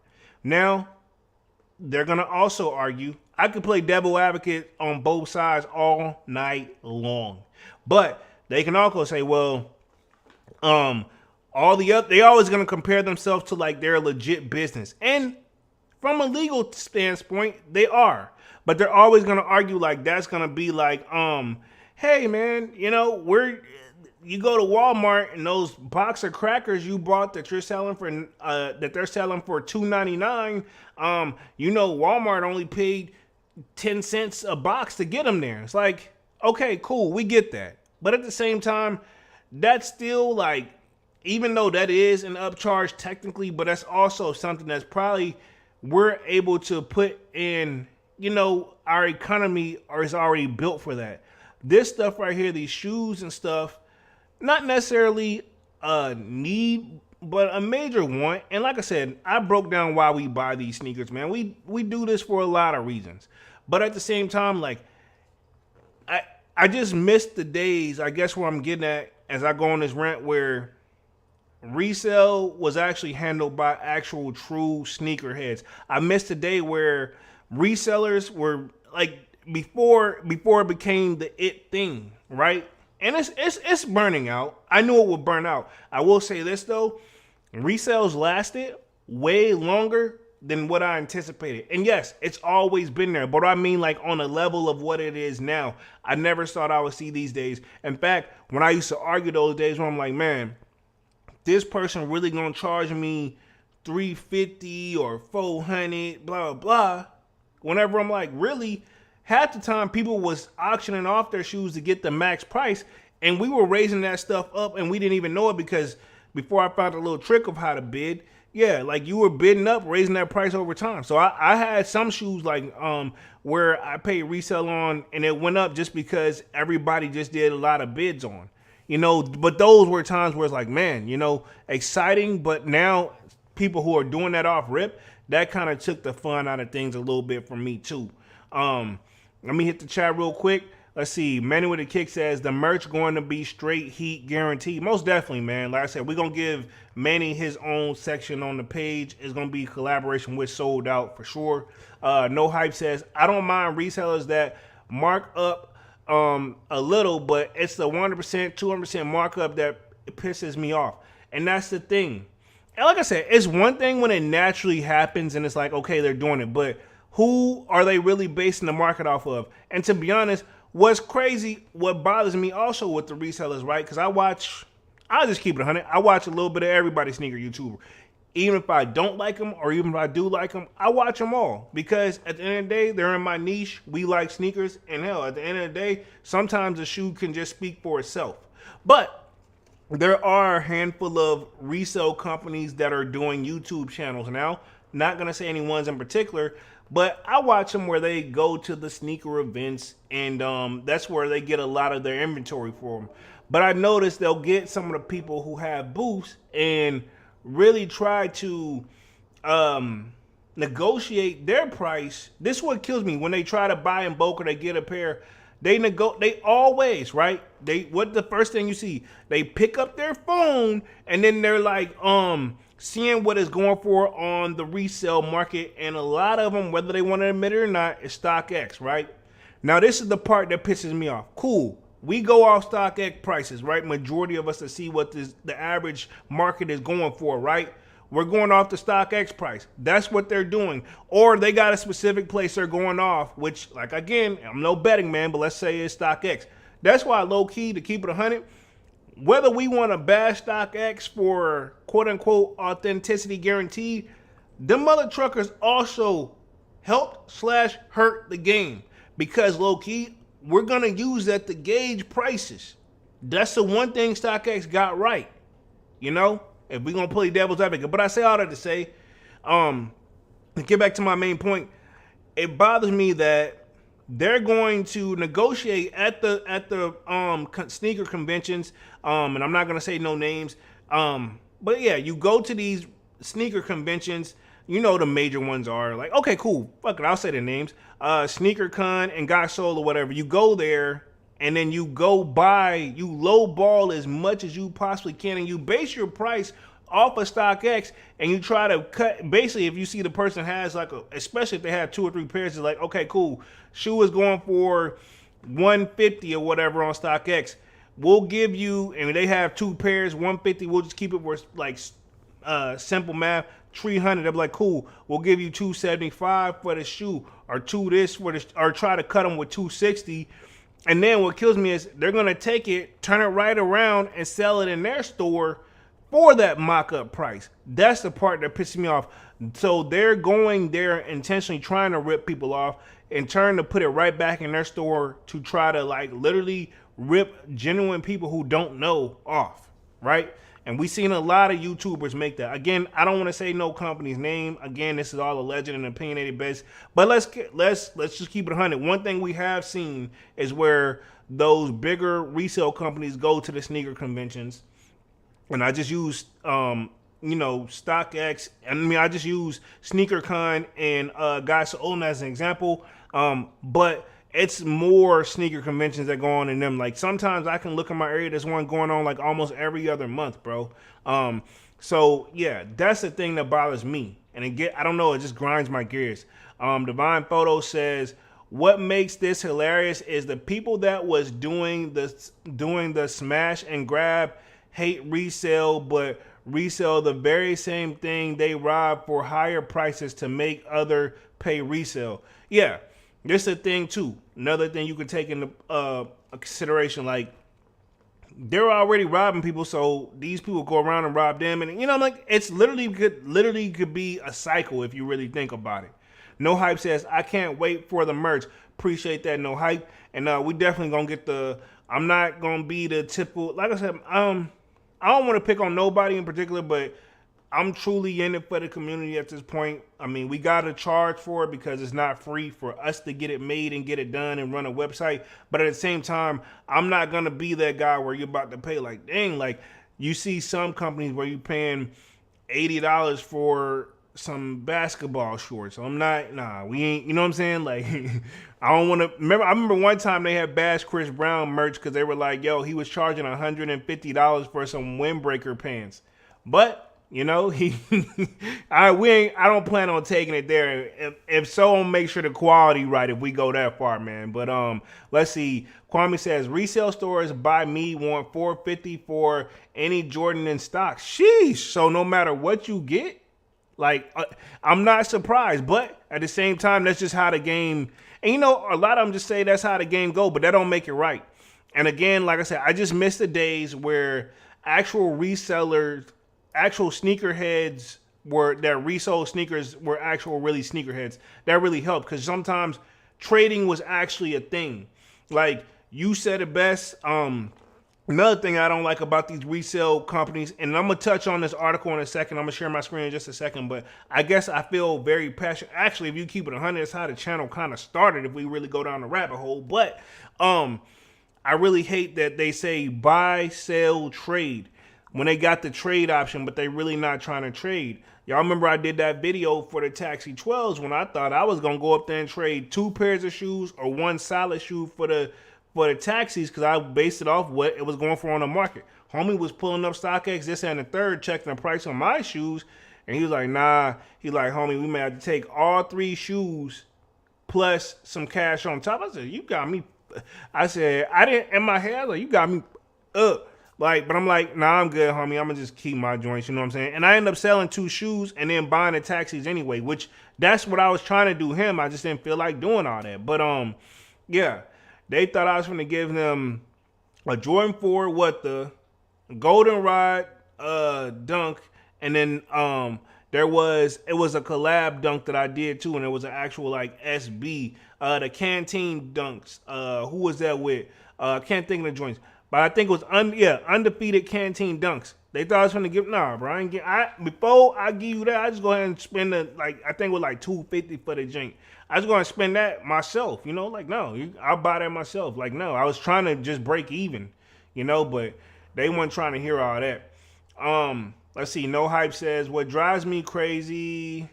Now, they're going to also argue. I could play devil advocate on both sides all night long. But they can also say, well, they always going to compare themselves to like their legit business. And from a legal standpoint, they are. But they're always going to argue like that's going to be like, hey, man, you go to Walmart and those box of crackers you bought that you're selling for that they're selling for $2.99. Walmart only paid 10 cents a box to get them there. It's like, okay, cool, we get that. But at the same time, that's still like, even though that is an upcharge technically, but that's also something that's probably we're able to put in, our economy or is already built for that. This stuff right here, these shoes and stuff, not necessarily a need, but a major want. And like I said, I broke down why we buy these sneakers, man. We do this for a lot of reasons. But at the same time, like, I just missed the days, I guess where I'm getting at as I go on this rant, where resale was actually handled by actual true sneakerheads. I missed the day where resellers were like, before it became the it thing, right? And it's burning out. I knew it would burn out. I will say this though, resales lasted way longer than what I anticipated. And yes, it's always been there, but I mean like on a level of what it is now. I never thought I would see these days. In fact, when I used to argue those days where I'm like, man, this person really gonna charge me $350 or $400, blah, blah, blah. Whenever I'm like, really? Half the time people was auctioning off their shoes to get the max price, and we were raising that stuff up and we didn't even know it because before I found a little trick of how to bid, yeah, like you were bidding up, raising that price over time. So I had some shoes like where I paid resale on and it went up just because everybody just did a lot of bids on. But those were times where it's like, man, exciting, but now people who are doing that off rip, that kind of took the fun out of things a little bit for me too. Let me hit the chat real quick. Let's see. Manny with a Kick says the merch going to be straight heat guaranteed. Most definitely, man. Like I said, we're going to give Manny his own section on the page. It's going to be collaboration with Sold Out for sure. No Hype says, I don't mind resellers that mark up a little, but it's the 100%, 200% markup that pisses me off. And that's the thing. And like I said, it's one thing when it naturally happens and it's like, okay, they're doing it, but who are they really basing the market off of? And to be honest, what's crazy, what bothers me also with the resellers, right? Because I'll just keep it 100. I watch a little bit of everybody's sneaker YouTuber. Even if I don't like them or even if I do like them, I watch them all. Because at the end of the day, they're in my niche. We like sneakers. And hell, at the end of the day, sometimes a shoe can just speak for itself. But there are a handful of resale companies that are doing YouTube channels now. Not gonna say any ones in particular, but I watch them where they go to the sneaker events, and that's where they get a lot of their inventory for them. But I noticed they'll get some of the people who have booths and really try to negotiate their price. This is what kills me when they try to buy in bulk or they get a pair. They always, right? What the first thing you see, they pick up their phone and then they're like seeing what is going for on the resale market, and a lot of them, whether they want to admit it or not, is StockX, right? Now this is the part that pisses me off. Cool. We go off StockX prices, right? Majority of us to see what the average market is going for, right? We're going off the StockX price. That's what they're doing. Or they got a specific place they're going off, which, like, again, I'm no betting man, but let's say it's StockX. That's why, low key, to keep it 100, whether we want to bash StockX for quote unquote authenticity guarantee, them mother truckers also helped/hurt the game, because low key, we're gonna use that to gauge prices. That's the one thing StockX got right, you know. If we're gonna play devil's advocate, but I say all that to say, to get back to my main point, it bothers me that they're going to negotiate at the sneaker conventions, and I'm not gonna say no names, but yeah, you go to these sneaker conventions, you know the major ones are like, okay, cool, fuck it, I'll say the names, Sneaker Con and Got Soul or whatever. You go there and then you go buy, you lowball as much as you possibly can, and you base your price off of StockX, and you try to cut. Basically, if you see the person has like especially if they have 2 or 3 pairs, it's like, okay, cool, shoe is going for 150 or whatever on StockX. We'll give you, and they have 2 pairs, 150. We'll just keep it for like simple math, 300. They'll be like, cool, we'll give you 275 for the shoe, or 2 this for the, or try to cut them with 260. And then what kills me is they're gonna take it, turn it right around, and sell it in their store for that mock-up price. That's the part that pisses me off. So they're going there intentionally trying to rip people off and trying to put it right back in their store to try to like literally rip genuine people who don't know off, right? And we've seen a lot of YouTubers make that. Again, I don't want to say no company's name. Again, this is all alleged and opinionated based. But let's just keep it 100. One thing we have seen is where those bigger resale companies go to the sneaker conventions, and I just use StockX. I mean, I just use SneakerCon and Guys Own as an example. But it's more sneaker conventions that go on in them. Like sometimes I can look in my area, there's one going on like almost every other month, bro. So yeah, that's the thing that bothers me. And I don't know, it just grinds my gears. Divine Photo says, what makes this hilarious is the people that was doing the smash and grab hate resale, but resell the very same thing they rob for higher prices to make other pay resale. Yeah. This is a thing too. Another thing you can take into consideration, like they're already robbing people, so these people go around and rob them, and like it's literally could be a cycle if you really think about it. No Hype says, I can't wait for the merch. Appreciate that, No Hype, and we definitely gonna get the. I'm not gonna be the typical. Like I said, I don't want to pick on nobody in particular, but I'm truly in it for the community at this point. I mean, we got to charge for it because it's not free for us to get it made and get it done and run a website. But at the same time, I'm not going to be that guy where you're about to pay like, dang, like you see some companies where you're paying $80 for some basketball shorts. So I'm not, we ain't, you know what I'm saying? Like, I don't want to, I remember one time they had Bash Chris Brown merch because they were like, yo, he was charging $150 for some windbreaker pants. But I don't plan on taking it there. If so, I'll make sure the quality right if we go that far, man. But let's see. Kwame says resale stores by me want $450 for any Jordan in stock. Sheesh. So no matter what you get, like I'm not surprised. But at the same time, that's just how the game. And a lot of them just say that's how the game go, but that don't make it right. And again, like I said, I just miss the days where actual resellers. Actual sneakerheads that resold sneakers were actual really sneakerheads. That really helped because sometimes trading was actually a thing. Like you said it best, Another thing I don't like about these resale companies, and I'm gonna touch on this article in a second. I'm gonna share my screen in just a second, but I guess I feel very passionate. Actually, if you keep it 100, that's how the channel kind of started. If we really go down the rabbit hole, but I really hate that they say buy, sell, trade when they got the trade option, but they really not trying to trade. Y'all remember I did that video for the Taxi 12s when I thought I was gonna go up there and trade 2 pairs of shoes or 1 solid shoe for the taxis, because I based it off what it was going for on the market. Homie was pulling up StockX, this and the third, checking the price on my shoes, and he was like, nah. He's like, homie, we may have to take all 3 shoes plus some cash on top. I said, you got me. I said, I didn't, in my head, I was like, you got me up. Like, but I'm like, nah, I'm good, homie. I'm gonna just keep my joints, you know what I'm saying? And I ended up selling 2 shoes and then buying the taxis anyway, which that's what I was trying to do him. I just didn't feel like doing all that. But yeah. They thought I was going to give them a Jordan 4, the goldenrod dunk, and then it was a collab dunk that I did too, and it was an actual like SB, the Canteen dunks. Who was that with? I can't think of the joints, but I think it was undefeated Canteen dunks. They thought I was going to give bro. Before I give you that, I just go ahead and spend I think it was like $250 for the joint. I was going to spend that myself, you know, like, no, I'll buy that myself. Like, no, I was trying to just break even, you know, but they weren't trying to hear all that. Let's see. No Hype says, what drives me crazy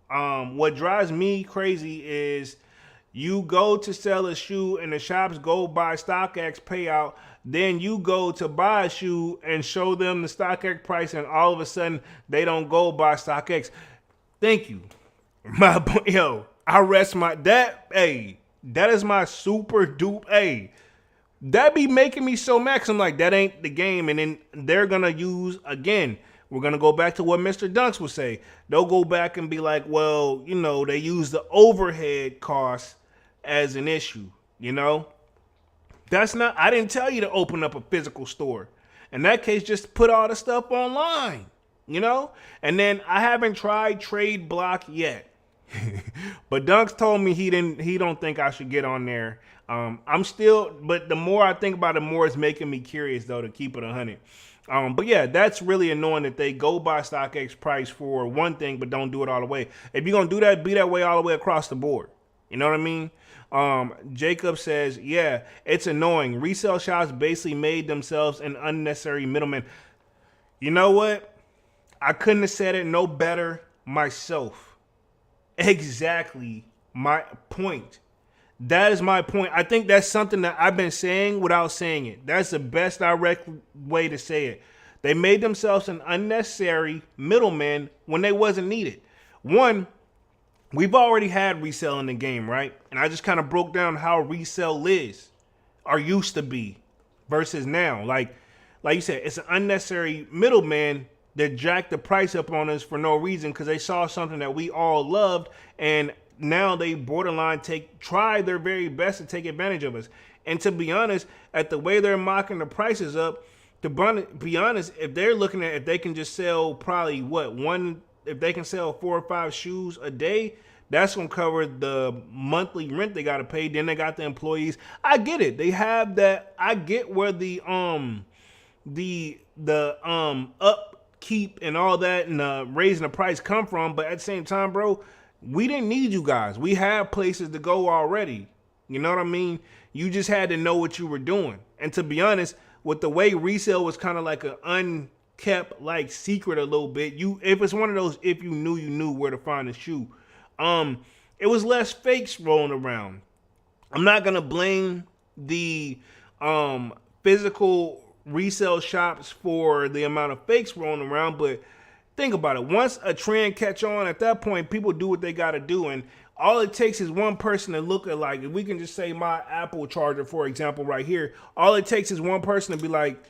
is you go to sell a shoe and the shops go by StockX payout. Then you go to buy a shoe and show them the StockX price, and all of a sudden they don't go by StockX. Thank you. I rest my that is my super dupe. That be making me so mad, 'cause I'm like, that ain't the game. And then they're gonna use, again, we're gonna go back to what Mr. Dunks would say. They'll go back and be like, well, you know, they use the overhead cost as an issue, you know? That's not, I didn't tell you to open up a physical store. In that case, just put all the stuff online, you know? And then I haven't tried Trade Block yet. But Dunks told me he don't think I should get on there. I'm still, but the more I think about it, the more it's making me curious though, to keep it 100. But yeah, that's really annoying that they go by StockX price for one thing, but don't do it all the way. If you're gonna do that, be that way all the way across the board. You know what I mean? Jacob says, yeah, it's annoying. Resale shops basically made themselves an unnecessary middleman. You know what? I couldn't have said it no better myself. Exactly my point. That is my point. I think that's something that I've been saying without saying it. That's the best direct way to say it. They made themselves an unnecessary middleman when they wasn't needed. One, we've already had resale in the game, right? And I just kind of broke down how resale is, or used to be, versus now. Like you said, it's an unnecessary middleman that jacked the price up on us for no reason, because they saw something that we all loved, and now they borderline try their very best to take advantage of us. And to be honest, at the way they're mocking the prices up, to be honest, if they're looking at if they can just sell probably if they can sell 4 or 5 shoes a day, that's gonna cover the monthly rent they gotta pay. Then they got the employees. I get it. They have that. I get where the upkeep and all that and raising the price come from, but at the same time, bro, we didn't need you guys. We had places to go already. You know what I mean? You just had to know what you were doing. And to be honest, with the way resale was kind of like an unkept like secret a little bit, if it's one of those if you knew where to find the shoe, it was less fakes rolling around. I'm not gonna blame the physical resale shops for the amount of fakes rolling around, but think about it. Once a trend catch on, at that point, people do what they got to do, and all it takes is one person to look at, like, if we can just say my Apple charger, for example, right here, all it takes is one person to be like,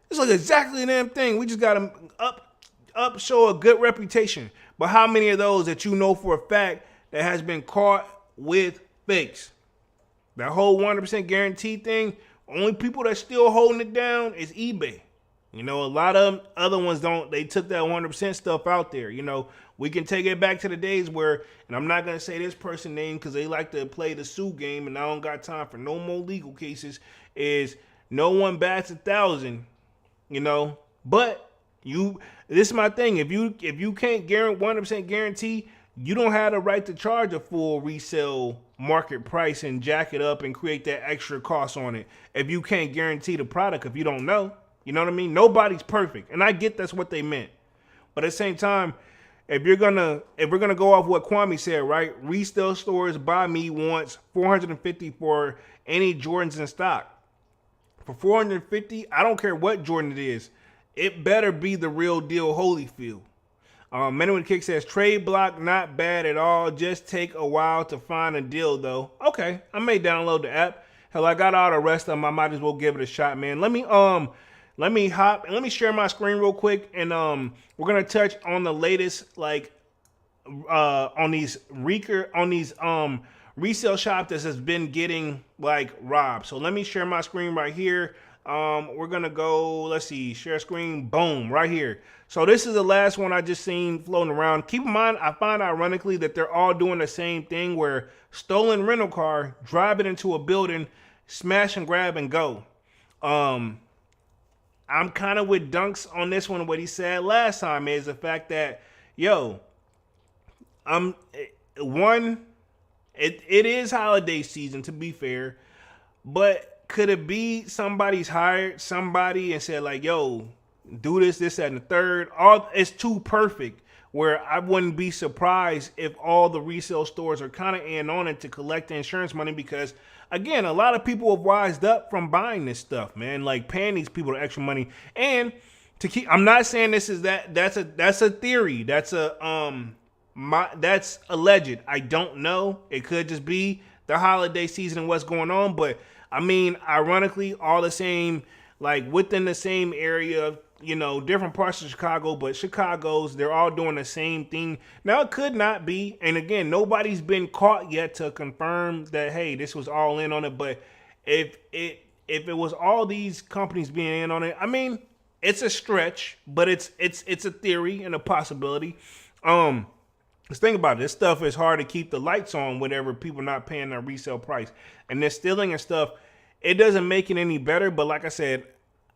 this looks exactly the damn thing. We just got to show a good reputation. But how many of those that you know for a fact that has been caught with fakes? That whole 100% guarantee thing, only people that's still holding it down is eBay. You know, a lot of other ones don't. They took that 100% stuff out there. You know, we can take it back to the days where, and I'm not going to say this person's name because they like to play the sue game and I don't got time for no more legal cases, is No one bats 1,000, you know. But this is my thing. If you can't guarantee 100% guarantee, you don't have the right to charge a full resale market price and jack it up and create that extra cost on it. If you can't guarantee the product, if you don't know, you know what I mean? Nobody's perfect, and I get that's what they meant. But at the same time, if we're gonna go off what Kwame said, right? Resale stores by me wants $450 for any Jordans in stock. For $450, I don't care what Jordan it is. It better be the real deal Holyfield. Manuel Kick says, trade block not bad at all. Just take a while to find a deal though. Okay, I may download the app. Hell, I got all the rest of them. I might as well give it a shot, man. Let me hop and let me share my screen real quick, and we're gonna touch on the latest on these resale shops that has been getting robbed. So let me share my screen right here. We're gonna go, let's see, share screen, boom, right here. So this is the last one I just seen floating around. Keep in mind, I find ironically that they're all doing the same thing, where stolen rental car, drive it into a building, smash and grab and go. I'm kind of with Dunks on this one. What he said last time is the fact that, it is holiday season, to be fair, but could it be somebody's hired somebody and said do this, and the third? It's too perfect where I wouldn't be surprised if all the resale stores are kind of in on it to collect the insurance money, because again, a lot of people have wised up from buying this stuff, man, paying these people the extra money. And I'm not saying this is that's a theory. That's alleged. I don't know. It could just be the holiday season and what's going on. But I mean, ironically, all the same, within the same area, different parts of Chicago, but they're all doing the same thing. Now, it could not be. And again, nobody's been caught yet to confirm that, hey, this was all in on it. But if it was all these companies being in on it, I mean, it's a stretch, but it's a theory and a possibility. Let's think about it. This stuff is hard to keep the lights on whenever people are not paying their resale price. And they're stealing and stuff. It doesn't make it any better. But like I said,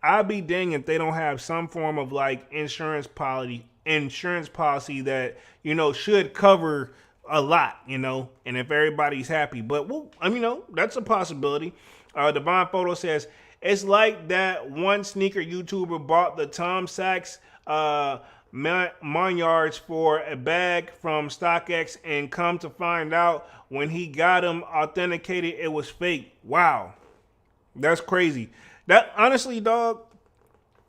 I'd be dang if they don't have some form of insurance policy that, should cover a lot, and if everybody's happy. But, that's a possibility. Divine Photo says, it's like that one sneaker YouTuber bought the Tom Sachs Monards for a bag from StockX, and come to find out when he got them authenticated, it was fake. Wow. That's crazy. That, honestly, dog,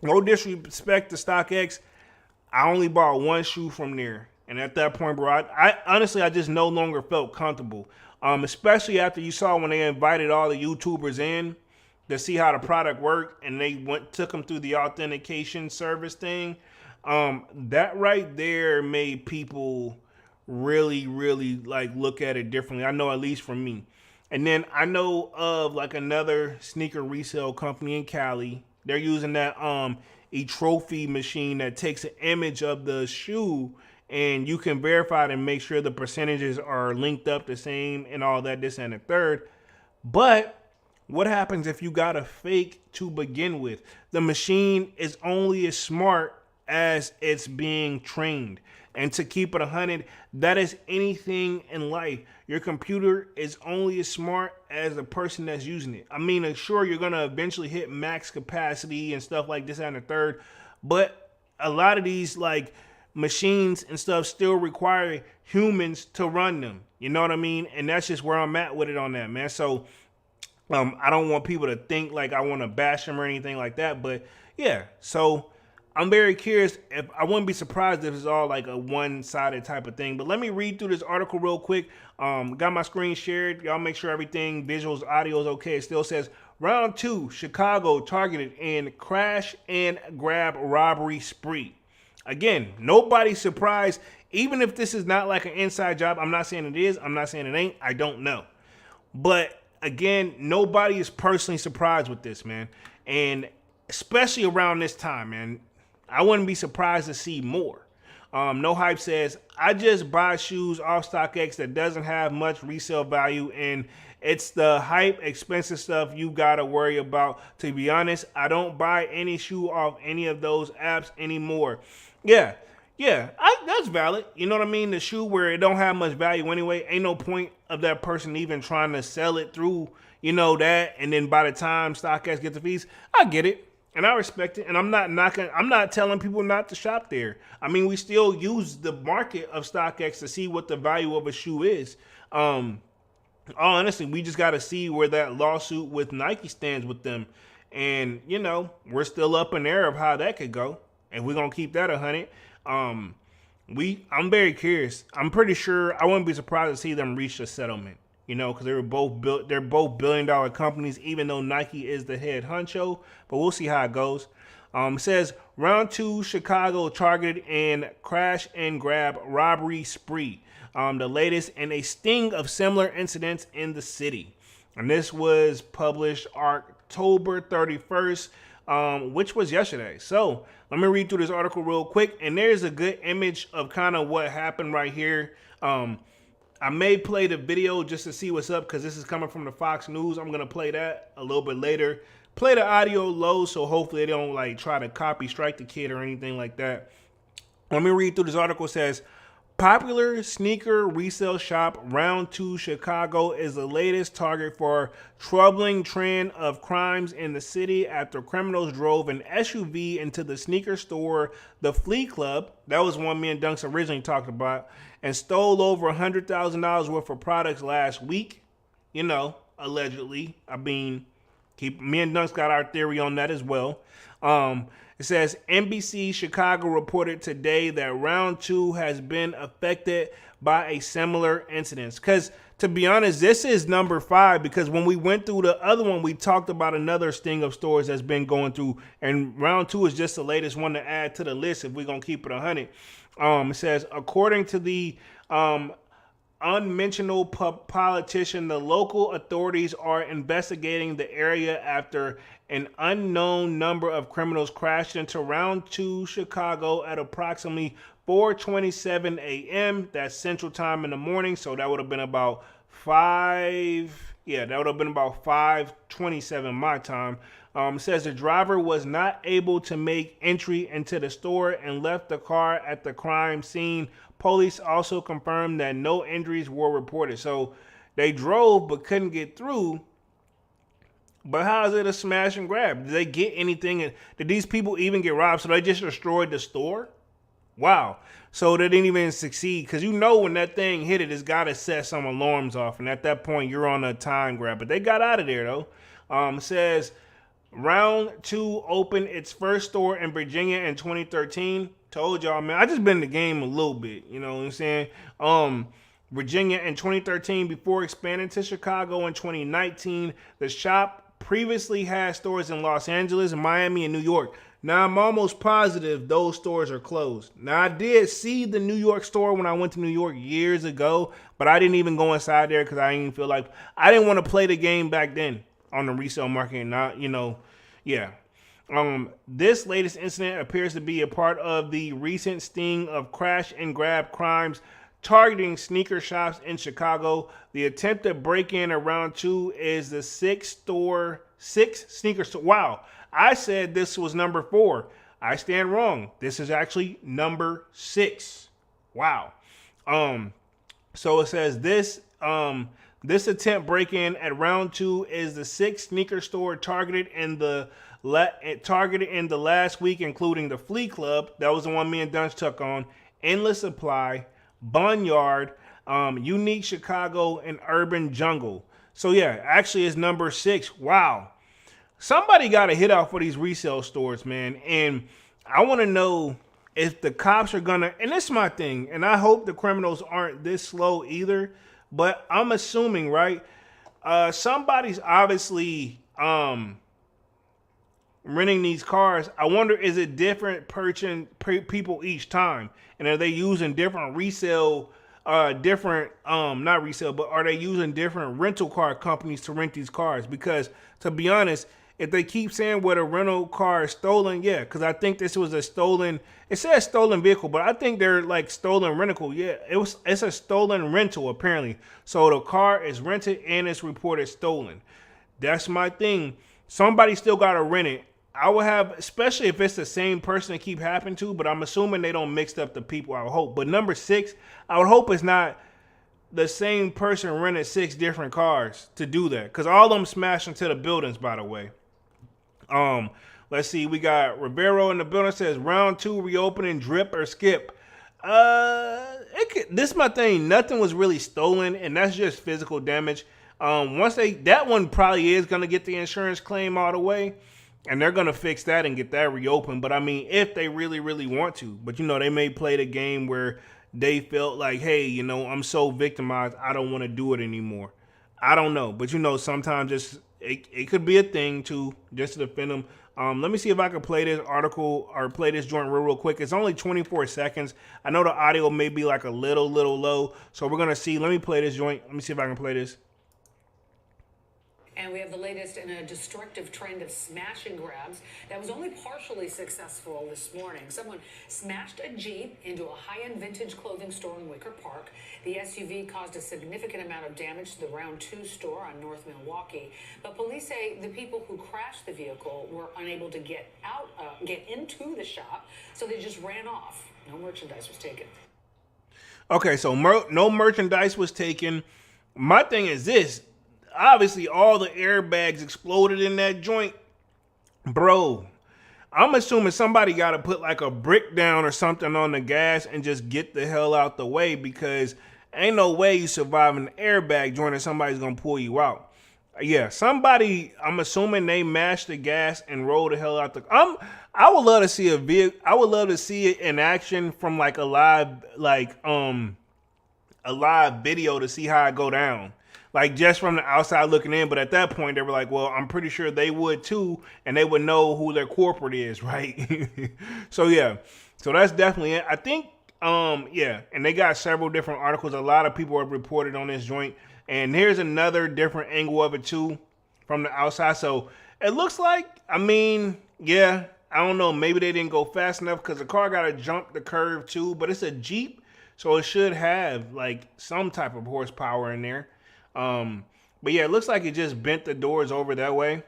no disrespect to StockX, I only bought one shoe from there. And at that point, bro, I honestly, I just no longer felt comfortable. Especially after you saw when they invited all the YouTubers in to see how the product worked, and they took them through the authentication service thing. That right there made people really, really look at it differently. I know, at least for me. And then I know of another sneaker resale company in Cali. They're using that e-trophy machine that takes an image of the shoe, and you can verify it and make sure the percentages are linked up the same and all that, this and the third. But what happens if you got a fake to begin with? The machine is only as smart as it's being trained. And to keep it 100, that is anything in life. Your computer is only as smart as the person that's using it. I mean, sure, you're going to eventually hit max capacity and stuff like this and the third, but a lot of these machines and stuff still require humans to run them. You know what I mean? And that's just where I'm at with it on that, man. So I don't want people to think I want to bash them or anything like that, but yeah. So I'm very curious. If I wouldn't be surprised if it's all a one-sided type of thing. But let me read through this article real quick. Got my screen shared. Y'all make sure everything, visuals, audio is okay. It still says, round 2, Chicago targeted in crash and grab robbery spree. Again, nobody's surprised. Even if this is not an inside job, I'm not saying it is. I'm not saying it ain't. I don't know. But again, nobody is personally surprised with this, man. And especially around this time, man. I wouldn't be surprised to see more. No Hype says, I just buy shoes off StockX that doesn't have much resale value, and it's the hype, expensive stuff you gotta worry about. To be honest, I don't buy any shoe off any of those apps anymore. Yeah, yeah, that's valid. You know what I mean? The shoe where it don't have much value anyway, ain't no point of that person even trying to sell it through, that, and then by the time StockX gets the fees, I get it. And I respect it, and I'm not telling people not to shop there. I mean, we still use the market of StockX to see what the value of a shoe is. Honestly, we just got to see where that lawsuit with Nike stands with them. And, we're still up in the air of how that could go. And we're going to keep that 100. I'm very curious. I'm pretty sure I wouldn't be surprised to see them reach a settlement. Because they're both billion-dollar companies, even though Nike is the head honcho. But we'll see how it goes. It says, round 2, Chicago targeted and crash and grab robbery spree. The latest in a sting of similar incidents in the city. And this was published October 31st, which was yesterday. So let me read through this article real quick. And there's a good image of kind of what happened right here. I may play the video just to see what's up because this is coming from the Fox News. I'm going to play that a little bit later. Play the audio low so hopefully they don't try to copy strike the kid or anything like that. Let me read through this article. It says, popular sneaker resale shop round 2 Chicago is the latest target for troubling trend of crimes in the city after criminals drove an SUV into the sneaker store, the Flea Club. That was one me and Dunks originally talked about, and stole over $100,000 worth of products last week. Allegedly. I mean, me and Dunks got our theory on that as well. It says NBC Chicago reported today that round 2 has been affected by a similar incident. Because to be honest, this is number 5 because when we went through the other one, we talked about another sting of stores that's been going through. And round 2 is just the latest one to add to the list if we're going to keep it 100. It says, according to the unmentionable politician, the local authorities are investigating the area after an unknown number of criminals crashed into round 2 Chicago at approximately 4:27 a.m. That's Central Time in the morning. So that would have been about 5:27 my time. It says the driver was not able to make entry into the store and left the car at the crime scene. Police also confirmed that no injuries were reported. So they drove but couldn't get through. But how is it a smash and grab? Did they get anything? Did these people even get robbed? So they just destroyed the store? Wow. So they didn't even succeed. Because when that thing hit it, it's got to set some alarms off. And at that point, you're on a time grab. But they got out of there, though. It says round 2 opened its first store in Virginia in 2013. Told y'all, man. I just been in the game a little bit. You know what I'm saying? Virginia in 2013 before expanding to Chicago in 2019. The shop previously had stores in Los Angeles, Miami, and New York. Now, I'm almost positive those stores are closed. Now, I did see the New York store when I went to New York years ago, but I didn't even go inside there because I didn't feel like I didn't want to play the game back then on the resale market. Not, yeah. This latest incident appears to be a part of the recent sting of crash and grab crimes targeting sneaker shops in Chicago. The attempted break-in at round 2 is the six sneaker store. Wow. I said this was number 4. I stand wrong. This is actually number 6. Wow. So it says this attempt break-in at round 2 is the 6th sneaker store targeted in the last week, including the Flea Club. That was the one me and Dunch took on. Endless Supply, Boneyard, Unique Chicago, and Urban Jungle. So yeah, actually it's number 6. Wow. Somebody got to hit out for these resale stores, man. And I want to know if the cops are going to, and this is my thing, and I hope the criminals aren't this slow either, but I'm assuming, right, somebody's obviously renting these cars. I wonder, is it different people each time? And are they using different resale, not resale, but are they using different rental car companies to rent these cars? Because to be honest, if they keep saying where the rental car is stolen, yeah, because I think this was a stolen. It says stolen vehicle, but I think they're like stolen rental. Yeah, it's a stolen rental apparently. So the car is rented and it's reported stolen. That's my thing. Somebody still gotta rent it. I would have, especially if it's the same person that keep happening to, but I'm assuming they don't mix up the people. I would hope. But number 6, I would hope it's not the same person rented 6 different cars to do that, because all of them smashed into the buildings. By the way, let's see. We got Rivero in the building. Says round 2 reopening, drip or skip. This is my thing. Nothing was really stolen, and that's just physical damage. Once that one probably is gonna get the insurance claim all the way, and they're gonna fix that and get that reopened. But I mean, if they really, really want to, but they may play the game where they felt like, hey, I'm so victimized, I don't want to do it anymore. I don't know, but sometimes it could be a thing too, just to defend them. Let me see if I can play this article or play this joint real quick. It's only 24 seconds. I know the audio may be like a little low, so we're gonna see. Let me play this joint. Let me see if I can play this. And we have the latest in a destructive trend of smash and grabs that was only partially successful this morning. Someone smashed a Jeep into a high-end vintage clothing store in Wicker Park. The SUV caused a significant amount of damage to the Round 2 store on North Milwaukee. But police say the people who crashed the vehicle were unable to get into the shop, so they just ran off. No merchandise was taken. Okay, so no merchandise was taken. My thing is this. Obviously, all the airbags exploded in that joint. Bro, I'm assuming somebody got to put like a brick down or something on the gas and just get the hell out the way, because ain't no way you survive an airbag joint and somebody's going to pull you out. Yeah, I'm assuming they mashed the gas and rolled the hell out I would love to see I would love to see it in action from like a live video to see how it go down. Like just from the outside looking in, but at that point they were like, well, I'm pretty sure they would too, and they would know who their corporate is, right? So yeah, so that's definitely it. I think, yeah, and they got several different articles. A lot of people have reported on this joint, and here's another different angle of it too, from the outside. So it looks like, I mean, yeah, I don't know, maybe they didn't go fast enough because the car got to jump the curve too, but it's a Jeep, so it should have like some type of horsepower in there. But yeah, it looks like it just bent the doors over that way.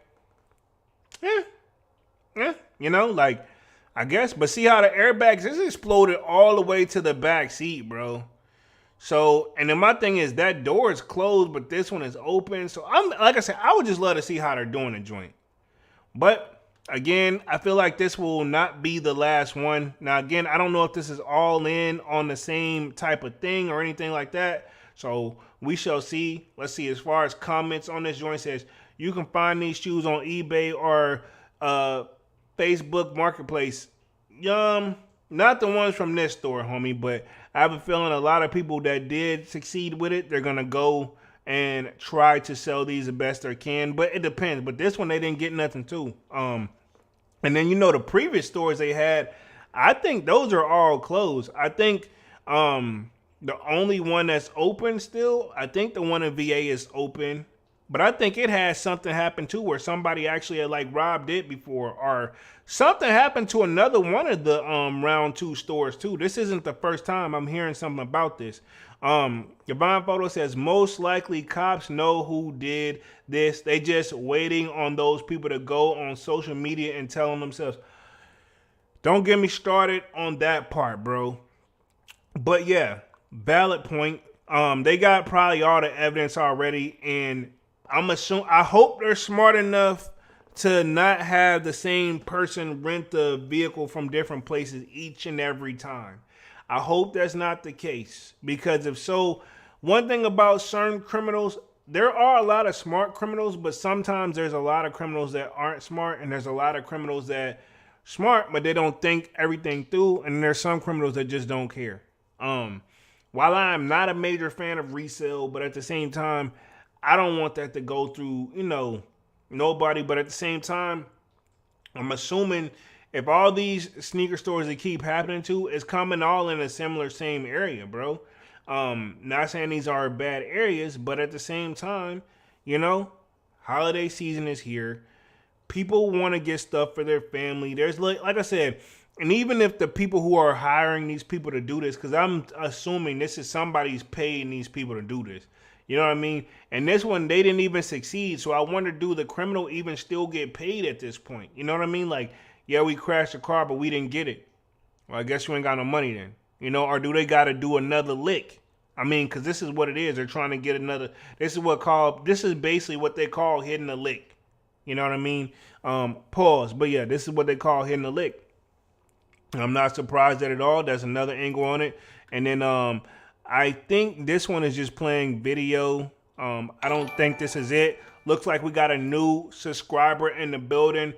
Yeah, like, I guess. But see how the airbags, this exploded all the way to the back seat, bro. So, and then my thing is that door is closed, but this one is open. So like I said, I would just love to see how they're doing the joint. But again, I feel like this will not be the last one. Now, again, I don't know if this is all in on the same type of thing or anything like that. So we shall see. Let's see. As far as comments on this joint, says you can find these shoes on eBay or Facebook Marketplace. Not the ones from this store, homie, but I have a feeling a lot of people that did succeed with it, they're gonna go and try to sell these the best they can. But it depends. But this one they didn't get nothing too. And then the previous stores they had, I think those are all closed. I think the only one that's open still, I think the one in VA is open. But I think it has something happen too where somebody actually had like robbed it before, or something happened to another one of the round 2 stores too. This isn't the first time I'm hearing something about this. Divine Photo says most likely cops know who did this. They just waiting on those people to go on social media and tell them themselves. Don't get me started on that part, bro. But yeah, valid point. They got probably all the evidence already, and I hope they're smart enough to not have the same person rent the vehicle from different places each and every time. I hope that's not the case, because if so, one thing about certain criminals, there are a lot of smart criminals, but sometimes there's a lot of criminals that aren't smart, and there's a lot of criminals that smart, but they don't think everything through, and there's some criminals that just don't care. While I'm not a major fan of Resell, but at the same time, I don't want that to go through, nobody. But at the same time, I'm assuming if all these sneaker stores that keep happening to, it's coming all in a similar same area, bro. Not saying these are bad areas, but at the same time, holiday season is here. people want to get stuff for their family. There's like I said, and even if the people who are hiring these people to do this, because I'm assuming this is somebody's paying these people to do this. You know what I mean? And this one, they didn't even succeed. So I wonder, do the criminal even still get paid at this point? You know what I mean? Like, yeah, we crashed the car, but we didn't get it. Well, I guess you ain't got no money then. You know, or do they got to do another lick? I mean, because this is what it is. They're trying to get another. This is basically what they call hitting a lick. You know what I mean? Pause. But yeah, this is what they call hitting a lick. I'm not surprised at all. That's another angle on it. And then I think this one is just playing video. I don't think this is it. Looks like we got a new subscriber in the building.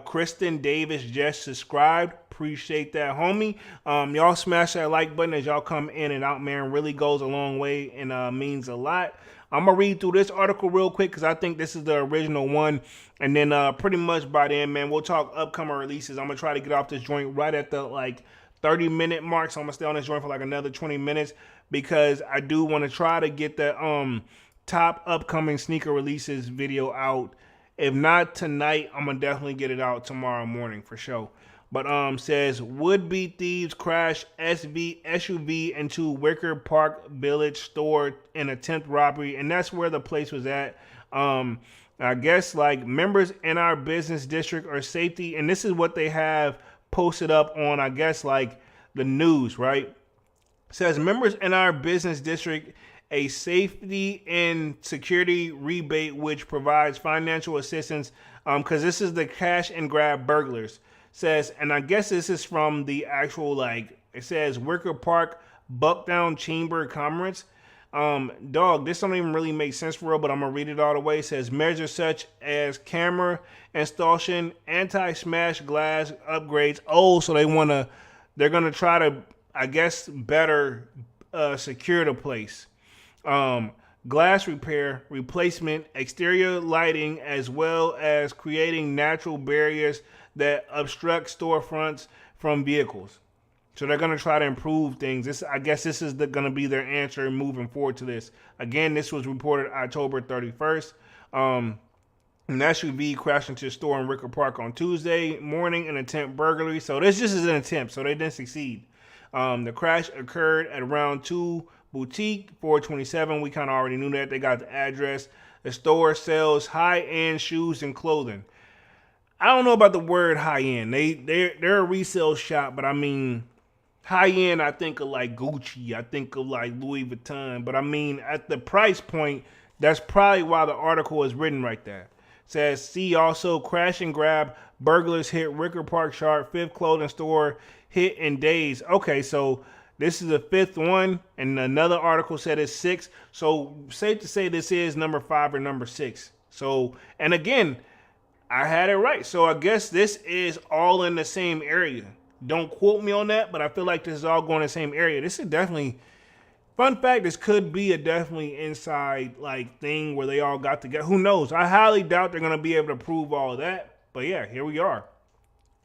Kristen Davis just subscribed. Appreciate that, homie. Y'all smash that like button as y'all come in and out, man. Really goes a long way and means a lot. I'm going to read through this article real quick because I think this is the original one. And then pretty much by then, man, we'll talk upcoming releases. I'm going to try to get off this joint right at the 30-minute mark. So I'm going to stay on this joint for another 20 minutes because I do want to try to get the top upcoming sneaker releases video out. If not tonight, I'm going to definitely get it out tomorrow morning for sure. But says would-be thieves crash SUV into Wicker Park Village store in attempt robbery, and that's where the place was at. I guess members in our business district or safety, and this is what they have posted up on, I guess the news, right? It says members in our business district a safety and security rebate which provides financial assistance because this is the cash and grab burglars. Says, and I guess this is from the actual it says Wicker Park Buckdown Chamber Conference. Dog, this don't even really make sense for real, but I'm gonna read it all the way. It says measures such as camera installation, anti-smash glass upgrades. Oh, so they're gonna try to, I guess, better secure the place. Glass repair, replacement, exterior lighting, as well as creating natural barriers that obstruct storefronts from vehicles. So they're going to try to improve things. I guess this is going to be their answer moving forward to this. Again, this was reported October 31st. An SUV crashed into a store in Wicker Park on Tuesday morning, an attempt burglary. So this just is an attempt, so they didn't succeed. The crash occurred at around 2 Boutique 427. We kind of already knew that. They got the address. The store sells high-end shoes and clothing. I don't know about the word high-end. They're a resale shop, but I mean, high-end, I think of Gucci. I think of Louis Vuitton. But I mean, at the price point, that's probably why the article is written right there. It says, see also crash and grab, burglars hit Wicker Park Sharp, fifth clothing store hit in days. Okay, so this is the fifth one, and another article said it's 6. So safe to say this is number 5 or number 6. So, and again, I had it right. So I guess this is all in the same area. Don't quote me on that, but I feel like this is all going in the same area. This is definitely, fun fact, this could be a definitely inside thing where they all got together. Who knows? I highly doubt they're going to be able to prove all that. But yeah, here we are.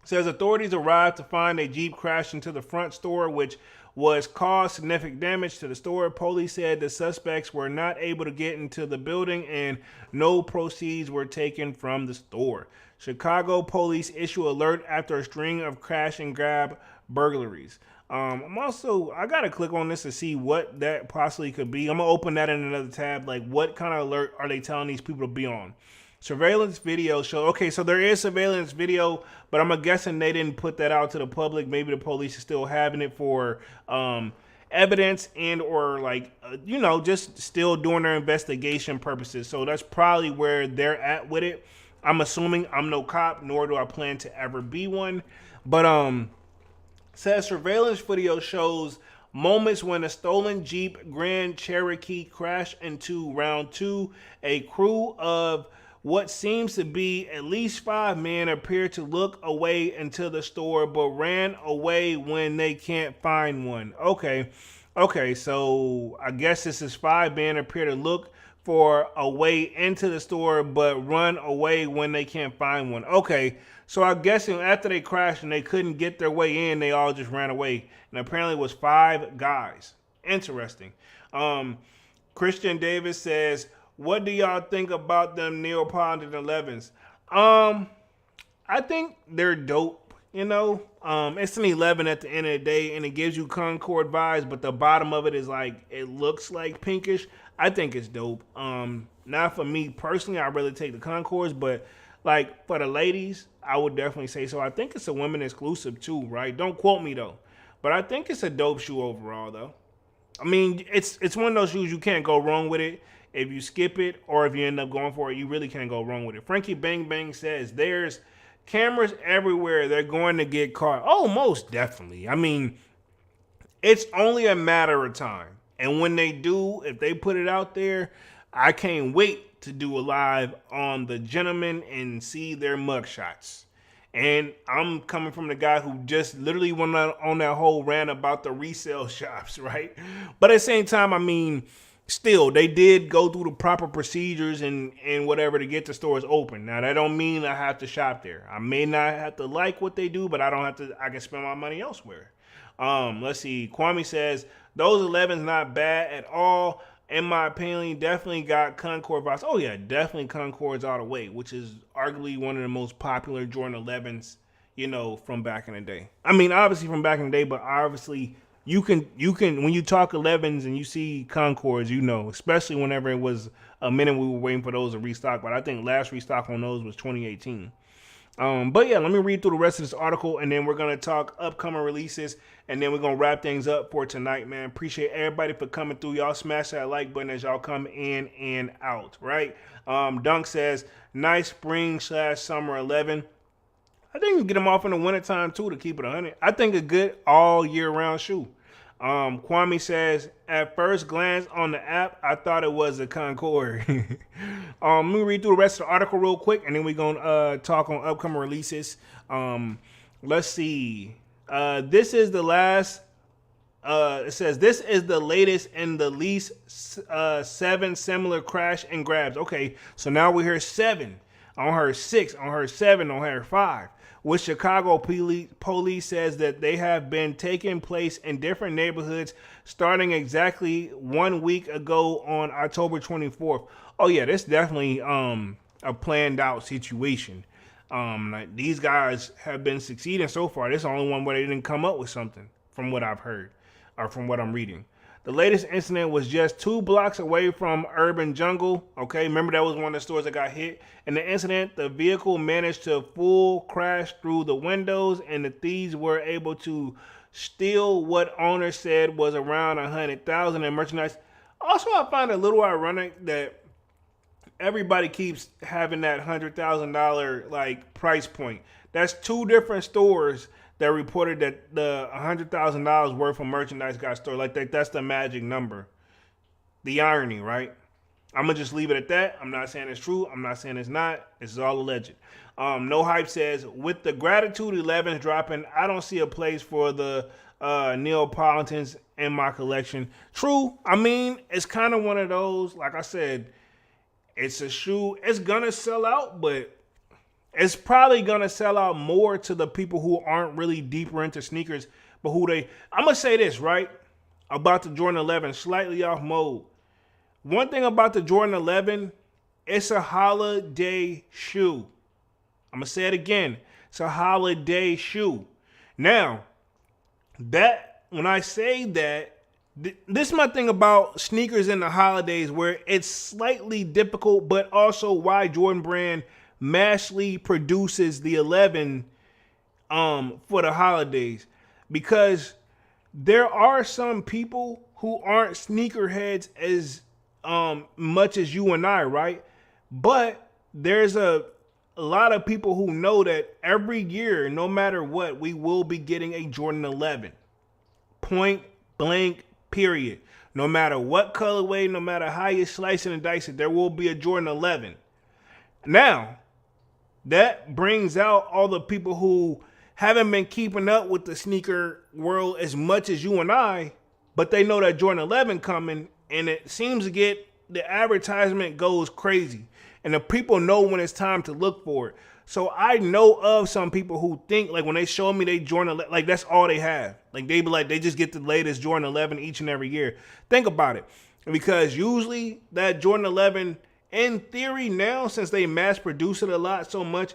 It says authorities arrived to find a Jeep crashed into the front store, which was caused significant damage to the store. Police said the suspects were not able to get into the building and no proceeds were taken from the store. Chicago police issue alert after a string of crash and grab burglaries. I gotta click on this to see what that possibly could be. I'm gonna open that in another tab. What kind of alert are they telling these people to be on? Surveillance video show. Okay, so there is surveillance video, but I'm guessing they didn't put that out to the public. Maybe the police is still having it for evidence and or just still doing their investigation purposes. So that's probably where they're at with it. I'm assuming. I'm no cop, nor do I plan to ever be one. But says surveillance video shows moments when a stolen Jeep Grand Cherokee crashed into round 2. A crew of what seems to be at least 5 men appear to look away into the store, but ran away when they can't find one. Okay, so I guess this is 5 men appear to look for a way into the store, but run away when they can't find one. Okay, so I'm guessing after they crashed and they couldn't get their way in, they all just ran away. And apparently it was 5 guys. Interesting. Christian Davis says, what do y'all think about them Neapolitan 11s? I think they're dope. You know, it's an 11 at the end of the day, and it gives you Concord vibes, but the bottom of it is like it looks like pinkish. I think it's dope. Not for me personally, I really take the Concords, but like for the ladies, I would definitely say so. I think it's a women exclusive too, right? Don't quote me though, but I think it's a dope shoe overall though. I mean, it's one of those shoes you can't go wrong with it. If you skip it or if you end up going for it, you really can't go wrong with it. Frankie Bang Bang says there's cameras everywhere. They're going to get caught. Oh, most definitely. I mean, it's only a matter of time. And when they do, if they put it out there, I can't wait to do a live on the gentleman and see their mugshots. And I'm coming from the guy who just literally went on that whole rant about the resale shops, right? But at the same time, I mean, still, they did go through the proper procedures and whatever to get the stores open. Now, that don't mean I have to shop there. I may not have to like what they do, but I don't have to. I can spend my money elsewhere. Let's see. Kwame says, those 11s not bad at all. In my opinion, definitely got Concord vibes. Oh, yeah, definitely Concords all the way, which is arguably one of the most popular Jordan 11s, you know, from back in the day. I mean, obviously from back in the day, but obviously you can when you talk 11s and you see Concords, you know, especially whenever it was a minute we were waiting for those to restock. But I think last restock on those was 2018. But yeah, let me read through the rest of this article, and then we're going to talk upcoming releases, and then we're going to wrap things up for tonight, man. Appreciate everybody for coming through. Y'all smash that like button as y'all come in and out, right? Dunk says, nice spring/summer 11. I think you can get them off in the wintertime, too, to keep it 100. I think a good all-year-round shoe. Kwame says, at first glance on the app, I thought it was a Concord. Let me read through the rest of the article real quick, and then we're going to talk on upcoming releases. Let's see. This is the last. It says, this is the latest in the least 7 similar crash and grabs. Okay, so now we hear 7. On her 6, on her 7, on her 5. With Chicago police says that they have been taking place in different neighborhoods starting exactly 1 week ago on October 24th. Oh yeah, this definitely a planned out situation. Like these guys have been succeeding so far. This is the only one where they didn't come up with something from what I've heard or from what I'm reading. The latest incident was just 2 blocks away from Urban Jungle. Okay, remember that was one of the stores that got hit. In the incident, the vehicle managed to full crash through the windows, and the thieves were able to steal what owner said was around $100,000 in merchandise. Also, I find it a little ironic that everybody keeps having that $100,000 like price point. That's 2 different stores that reported that the $100,000 worth of merchandise got stolen. Like that's the magic number. The irony, right? I'm gonna just leave it at that. I'm not saying it's true. I'm not saying it's not. It's all alleged. No Hype says, with the Gratitude 11s dropping, I don't see a place for the Neapolitans in my collection. True. I mean, it's kind of one of those. Like I said, it's a shoe. It's gonna sell out, but it's probably going to sell out more to the people who aren't really deeper into sneakers, but who they... I'm going to say this, right? About the Jordan 11, slightly off mode. One thing about the Jordan 11, it's a holiday shoe. I'm going to say it again. It's a holiday shoe. Now, that when I say that, this is my thing about sneakers in the holidays, where it's slightly difficult, but also why Jordan Brand massively produces the 11 for the holidays, because there are some people who aren't sneakerheads as much as you and I, right? But there's a lot of people who know that every year, no matter what, we will be getting a Jordan 11. Point blank, period. No matter what colorway, no matter how you slice it and dice it, there will be a Jordan 11. Now, that brings out all the people who haven't been keeping up with the sneaker world as much as you and I, but they know that Jordan 11 coming, and it seems to get, the advertisement goes crazy, and the people know when it's time to look for it. So I know of some people who think, like when they show me they Jordan 11, like that's all they have. Like they be like, they just get the latest Jordan 11 each and every year. Think about it. Because usually that Jordan 11, in theory now, since they mass produce it a lot so much,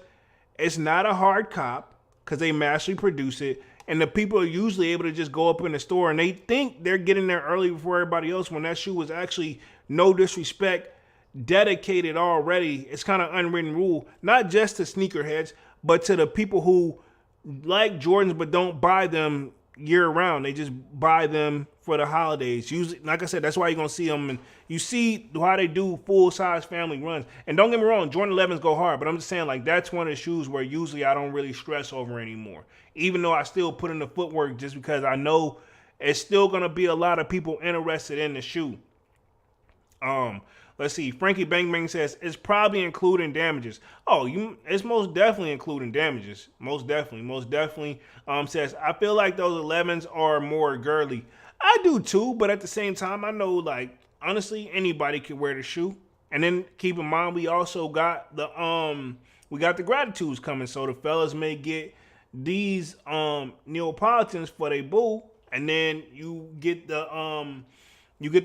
It's not a hard cop because they massively produce it. And the people are usually able to just go up in the store and they think they're getting there early before everybody else when that shoe was actually, no disrespect, dedicated already. It's kind of unwritten rule, not just to sneakerheads, but to the people who like Jordans but don't buy them year round. They just buy them for the holidays. Usually, like I said, that's why you're going to see them. And you see how they do full-size family runs. And don't get me wrong, Jordan 11s go hard, but I'm just saying, like, that's one of the shoes where usually I don't really stress over anymore. Even though I still put in the footwork just because I know it's still going to be a lot of people interested in the shoe. Let's see. Frankie Bang Bang says it's probably including damages. Oh, it's most definitely including damages. Most definitely. Says I feel like those 11s are more girly. I do too, but at the same time, I know like honestly anybody can wear the shoe. And then keep in mind we also got the Gratitudes coming, so the fellas may get these Neapolitans for their boo, and then you get the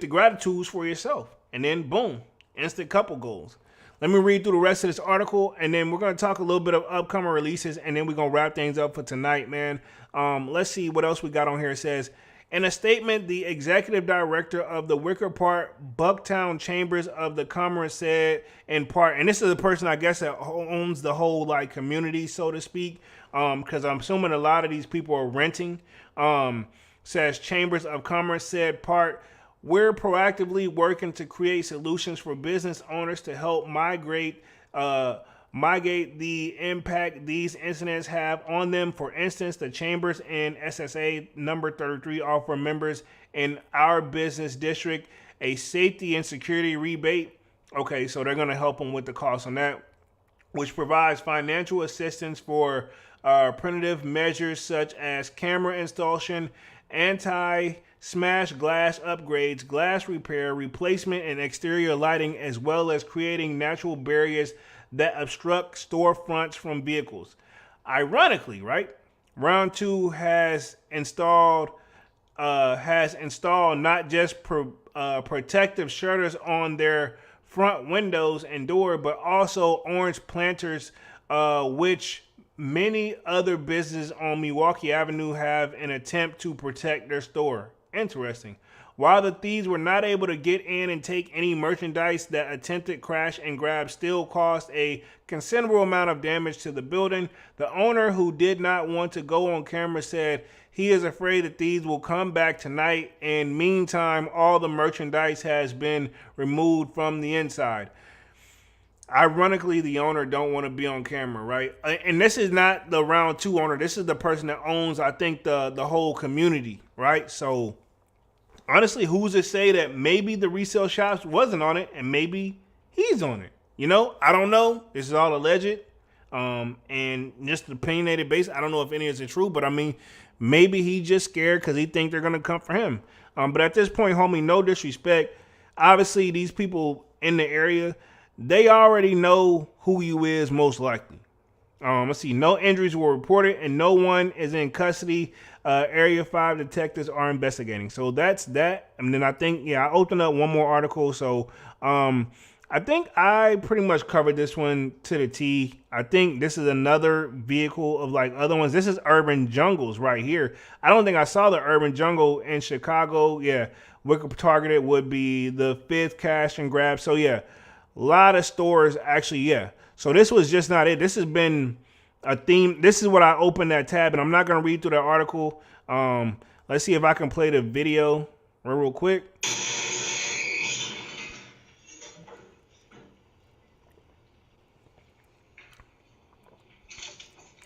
Gratitudes for yourself. And then, boom, instant couple goals. Let me read through the rest of this article, and then we're going to talk a little bit of upcoming releases, and then we're going to wrap things up for tonight, man. Let's see what else we got on here. It says, in a statement, the executive director of the Wicker Park Bucktown Chambers of the Commerce said, in part, and this is the person, I guess, that owns the whole, like, community, so to speak, because I'm assuming a lot of these people are renting, says Chambers of Commerce said, part, we're proactively working to create solutions for business owners to help mitigate the impact these incidents have on them. For instance, the Chambers and SSA number 33 offer members in our business district a safety and security rebate. Okay, so they're going to help them with the cost on that, which provides financial assistance for preventative measures such as camera installation, anti-smash glass upgrades, glass repair, replacement, and exterior lighting, as well as creating natural barriers that obstruct storefronts from vehicles. Ironically, right, Round 2 has installed not just protective shutters on their front windows and door, but also orange planters, which many other businesses on Milwaukee Avenue have an attempt to protect their store. Interesting. While the thieves were not able to get in and take any merchandise, that attempted crash and grab still caused a considerable amount of damage to the building. The owner, who did not want to go on camera, said he is afraid the thieves will come back tonight, and meantime, all the merchandise has been removed from the inside. Ironically, the owner don't want to be on camera, right? And this is not the Round 2 owner. This is the person that owns, I think, the whole community, right? So, honestly, who's to say that maybe the resale shops wasn't on it and maybe he's on it? You know, I don't know. This is all alleged. And just the opinionated base, I don't know if any of it is true, but I mean, maybe he just scared because he think they're going to come for him. But at this point, homie, no disrespect. Obviously, these people in the area, they already know who you is most likely. Let's see. No injuries were reported and no one is in custody. Area 5 detectives are investigating. So that's that. And then I think, I opened up one more article. So I think I pretty much covered this one to the T. I think this is another vehicle of like other ones. This is Urban Jungles right here. I don't think I saw the Urban Jungle in Chicago. Yeah. Wicker Targeted would be the 5th cash and grab. So yeah. A lot of stores actually, yeah. So this was just not it. This has been a theme. This is what I opened that tab, and I'm not going to read through that article. Let's see if I can play the video real quick.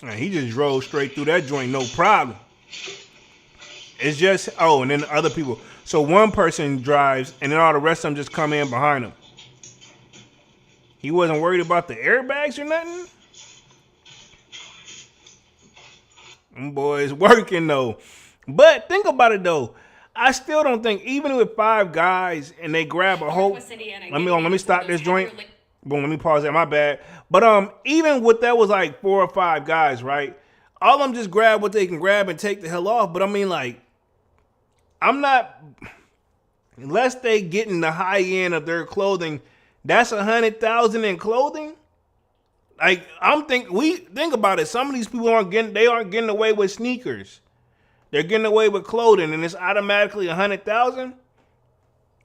And he just drove straight through that joint, no problem. It's just, and then other people. So one person drives, and then all the rest of them just come in behind him. He wasn't worried about the airbags or nothing. Them boys working though. But think about it though. I still don't think, even with 5 guys and they grab a whole. Let me stop this joint. Boom, let me pause that. My bad. But even with that was like 4 or 5 guys, right? All of them just grab what they can grab and take the hell off. But I mean, like, I'm not, unless they getting the high end of their clothing. That's $100,000 in clothing. Like we think about it. Some of these people aren't getting away with sneakers. They're getting away with clothing, and it's automatically 100,000.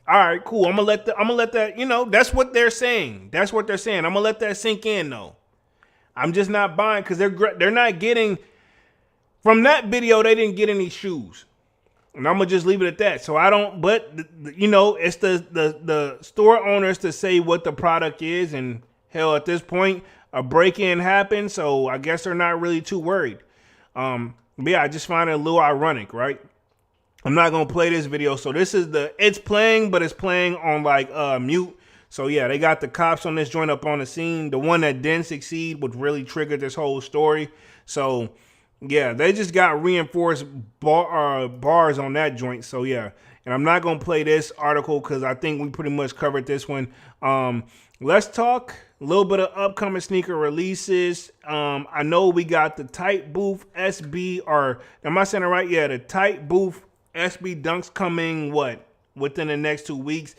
All right, cool. I'm gonna let that. You know, that's what they're saying. That's what they're saying. I'm gonna let that sink in, though. I'm just not buying because they're not getting from that video. They didn't get any shoes, and I'm gonna just leave it at that. So I don't. But you know, it's the store owners to say what the product is, and hell, at this point, a break-in happened, so I guess they're not really too worried. But yeah, I just find it a little ironic, right? I'm not gonna play this video. So this is it's playing, but it's playing on like mute. So yeah, they got the cops on this joint up on the scene. The one that didn't succeed, which really triggered this whole story. So yeah, they just got reinforced bars on that joint. So yeah, and I'm not gonna play this article because I think we pretty much covered this one. Let's talk a little bit of upcoming sneaker releases. I know we got the Tight Booth SB, or am I saying it right? Yeah, the Tight Booth SB Dunks coming within the next 2 weeks.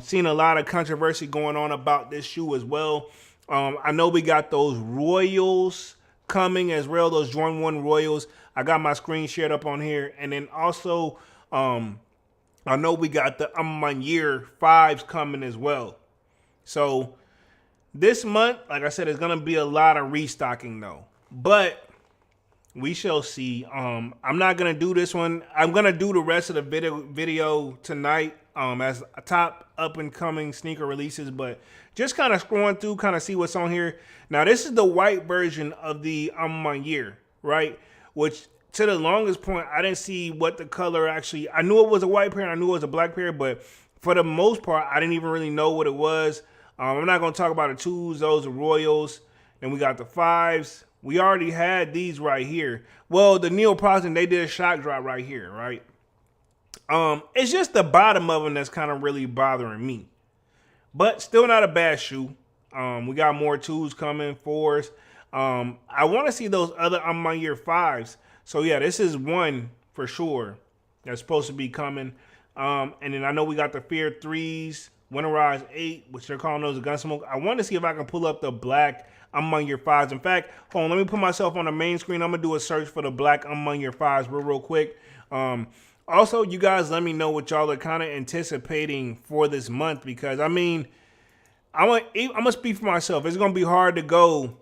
Seen a lot of controversy going on about this shoe as well. I know we got those Royals coming as well, those Jordan 1 Royals. I got my screen shared up on here. And then also, I know we got the Year 5s coming as well. So this month, like I said, it's going to be a lot of restocking though. But we shall see. I'm not going to do this one. I'm going to do the rest of the video tonight as top up-and-coming sneaker releases. But just kind of scrolling through, kind of see what's on here. Now, this is the white version of the Year, right? Which, to the longest point, I didn't see what the color actually... I knew it was a white pair and I knew it was a black pair, but for the most part, I didn't even really know what it was. I'm not going to talk about the 2s. Those are Royals. Then we got the 5s. We already had these right here. Well, the Neoprosin, they did a shock drop right here, right? It's just the bottom of them that's kind of really bothering me. But still not a bad shoe. We got more 2s coming, 4s. I want to see those other Year 5s. So yeah, this is one for sure that's supposed to be coming. And then I know we got the Fear 3s, Winterize 8, which they're calling those a Gunsmoke. I want to see if I can pull up the black Year 5s. In fact, hold on, let me put myself on the main screen. I'm going to do a search for the black Year 5s real quick. Also, you guys let me know what y'all are kind of anticipating for this month, because, I mean, I'm going to speak for myself. It's going to be hard to go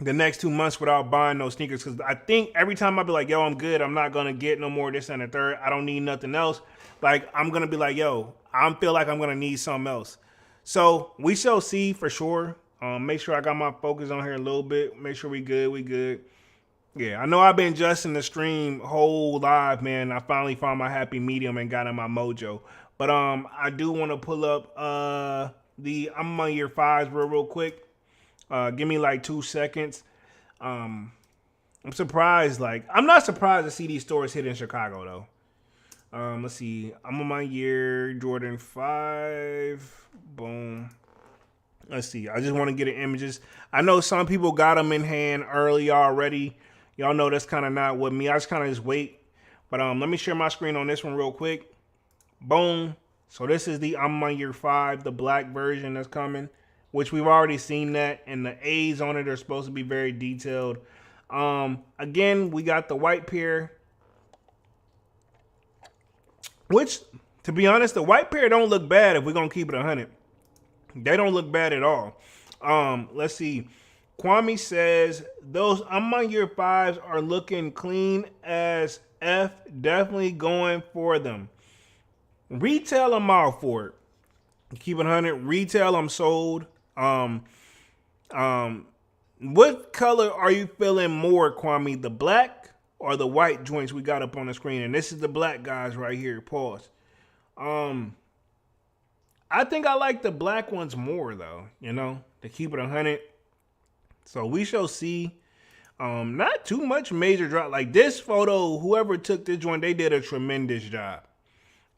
the next 2 months without buying those sneakers, because I think every time I be like, yo, I'm good. I'm not going to get no more this and the third. I don't need nothing else. Like, I'm going to be like, yo, I feel like I'm going to need something else. So we shall see for sure. Make sure I got my focus on here a little bit. Make sure we good. Yeah, I know I've been adjusting the stream whole live, man. I finally found my happy medium and got in my mojo. But I do want to pull up the Year 5s real quick. Give me like 2 seconds. I'm surprised. Like, I'm not surprised to see these stores hit in Chicago though. Let's see. Year Jordan 5. Boom. Let's see. I just want to get the images. I know some people got them in hand early already. Y'all know that's kind of not with me. I just kind of just wait. But let me share my screen on this one real quick. Boom. So this is the Year 5, the black version that's coming, which we've already seen that. And the A's on it are supposed to be very detailed. Again, we got the white pair, which, to be honest, the white pair don't look bad if we're going to keep it 100. They don't look bad at all. Let's see. Kwame says, those Year 5s are looking clean as F. Definitely going for them. Retail, I'm all for it. Keep it 100. Retail, I'm sold. What color are you feeling more, Kwame? The black or the white joints we got up on the screen? And this is the black guys right here. Pause. I think I like the black ones more, though, you know, to keep it 100. So we shall see. Not too much major drop. Like this photo, whoever took this joint, they did a tremendous job.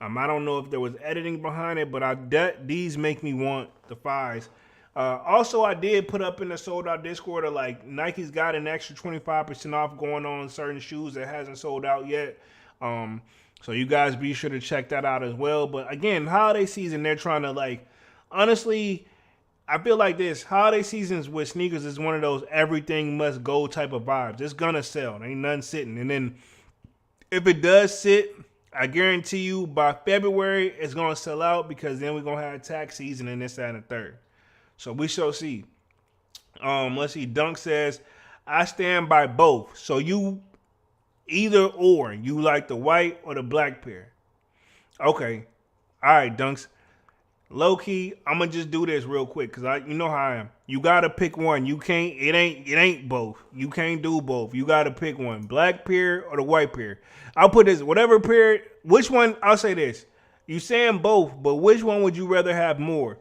I don't know if there was editing behind it, but these make me want the 5s. Also, I did put up in the sold out Discord like Nike's got an extra 25% off going on certain shoes that hasn't sold out yet. So you guys be sure to check that out as well. But again, holiday season, they're trying to, like, honestly, I feel like this holiday seasons with sneakers is one of those everything must go type of vibes. It's gonna sell. There ain't nothing sitting. And then if it does sit, I guarantee you by February it's gonna sell out because then we're gonna have tax season and this, that, and the third. So we shall see. Let's see. Dunk says, I stand by both. So you either or. You like the white or the black pair. Okay. All right, Dunks. Low key, I'm gonna just do this real quick because you know how I am. You gotta pick one. You can't. It ain't both. You can't do both. You gotta pick one. Black pair or the white pair. I'll put this. Whatever pair. Which one? I'll say this. You saying both, but which one would you rather have more?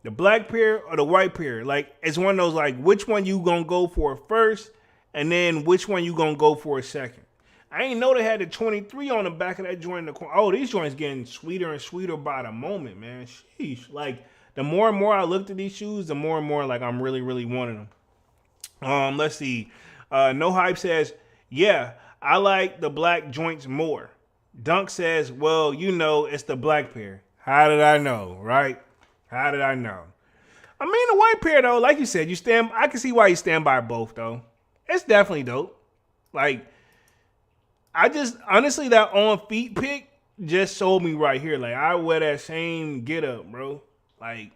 The black pair or the white pair? Like it's one of those like which one you gonna go for first, and then which one you gonna go for second. I ain't know they had the 23 on the back of that joint in the corner. Oh, these joints getting sweeter and sweeter by the moment, man. Sheesh. Like, the more and more I looked at these shoes, the more and more, like, I'm really, really wanting them. Let's see. No Hype says, yeah, I like the black joints more. Dunk says, well, you know, it's the black pair. How did I know, right? How did I know? I mean, the white pair, though, like you said, I can see why you stand by both, though. It's definitely dope. Like, honestly, that on feet pick just sold me right here. Like, I wear that same get up, bro. Like,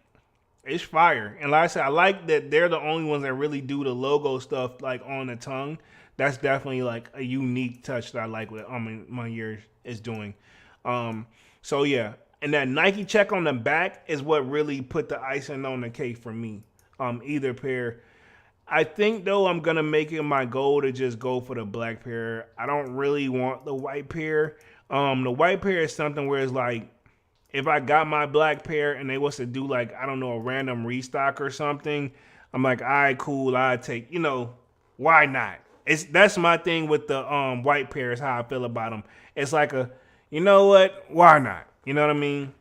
it's fire. And like I said, I like that they're the only ones that really do the logo stuff, like, on the tongue. That's definitely, like, a unique touch that I like what my year is doing. So, yeah. And that Nike check on the back is what really put the icing on the cake for me. Either pair. I think, though, I'm going to make it my goal to just go for the black pair. I don't really want the white pair. The white pair is something where it's like, if I got my black pair and they was to do, like, I don't know, a random restock or something, I'm like, all right, cool, I'd take, why not? That's my thing with the white pair is how I feel about them. It's like you know what? Why not? You know what I mean?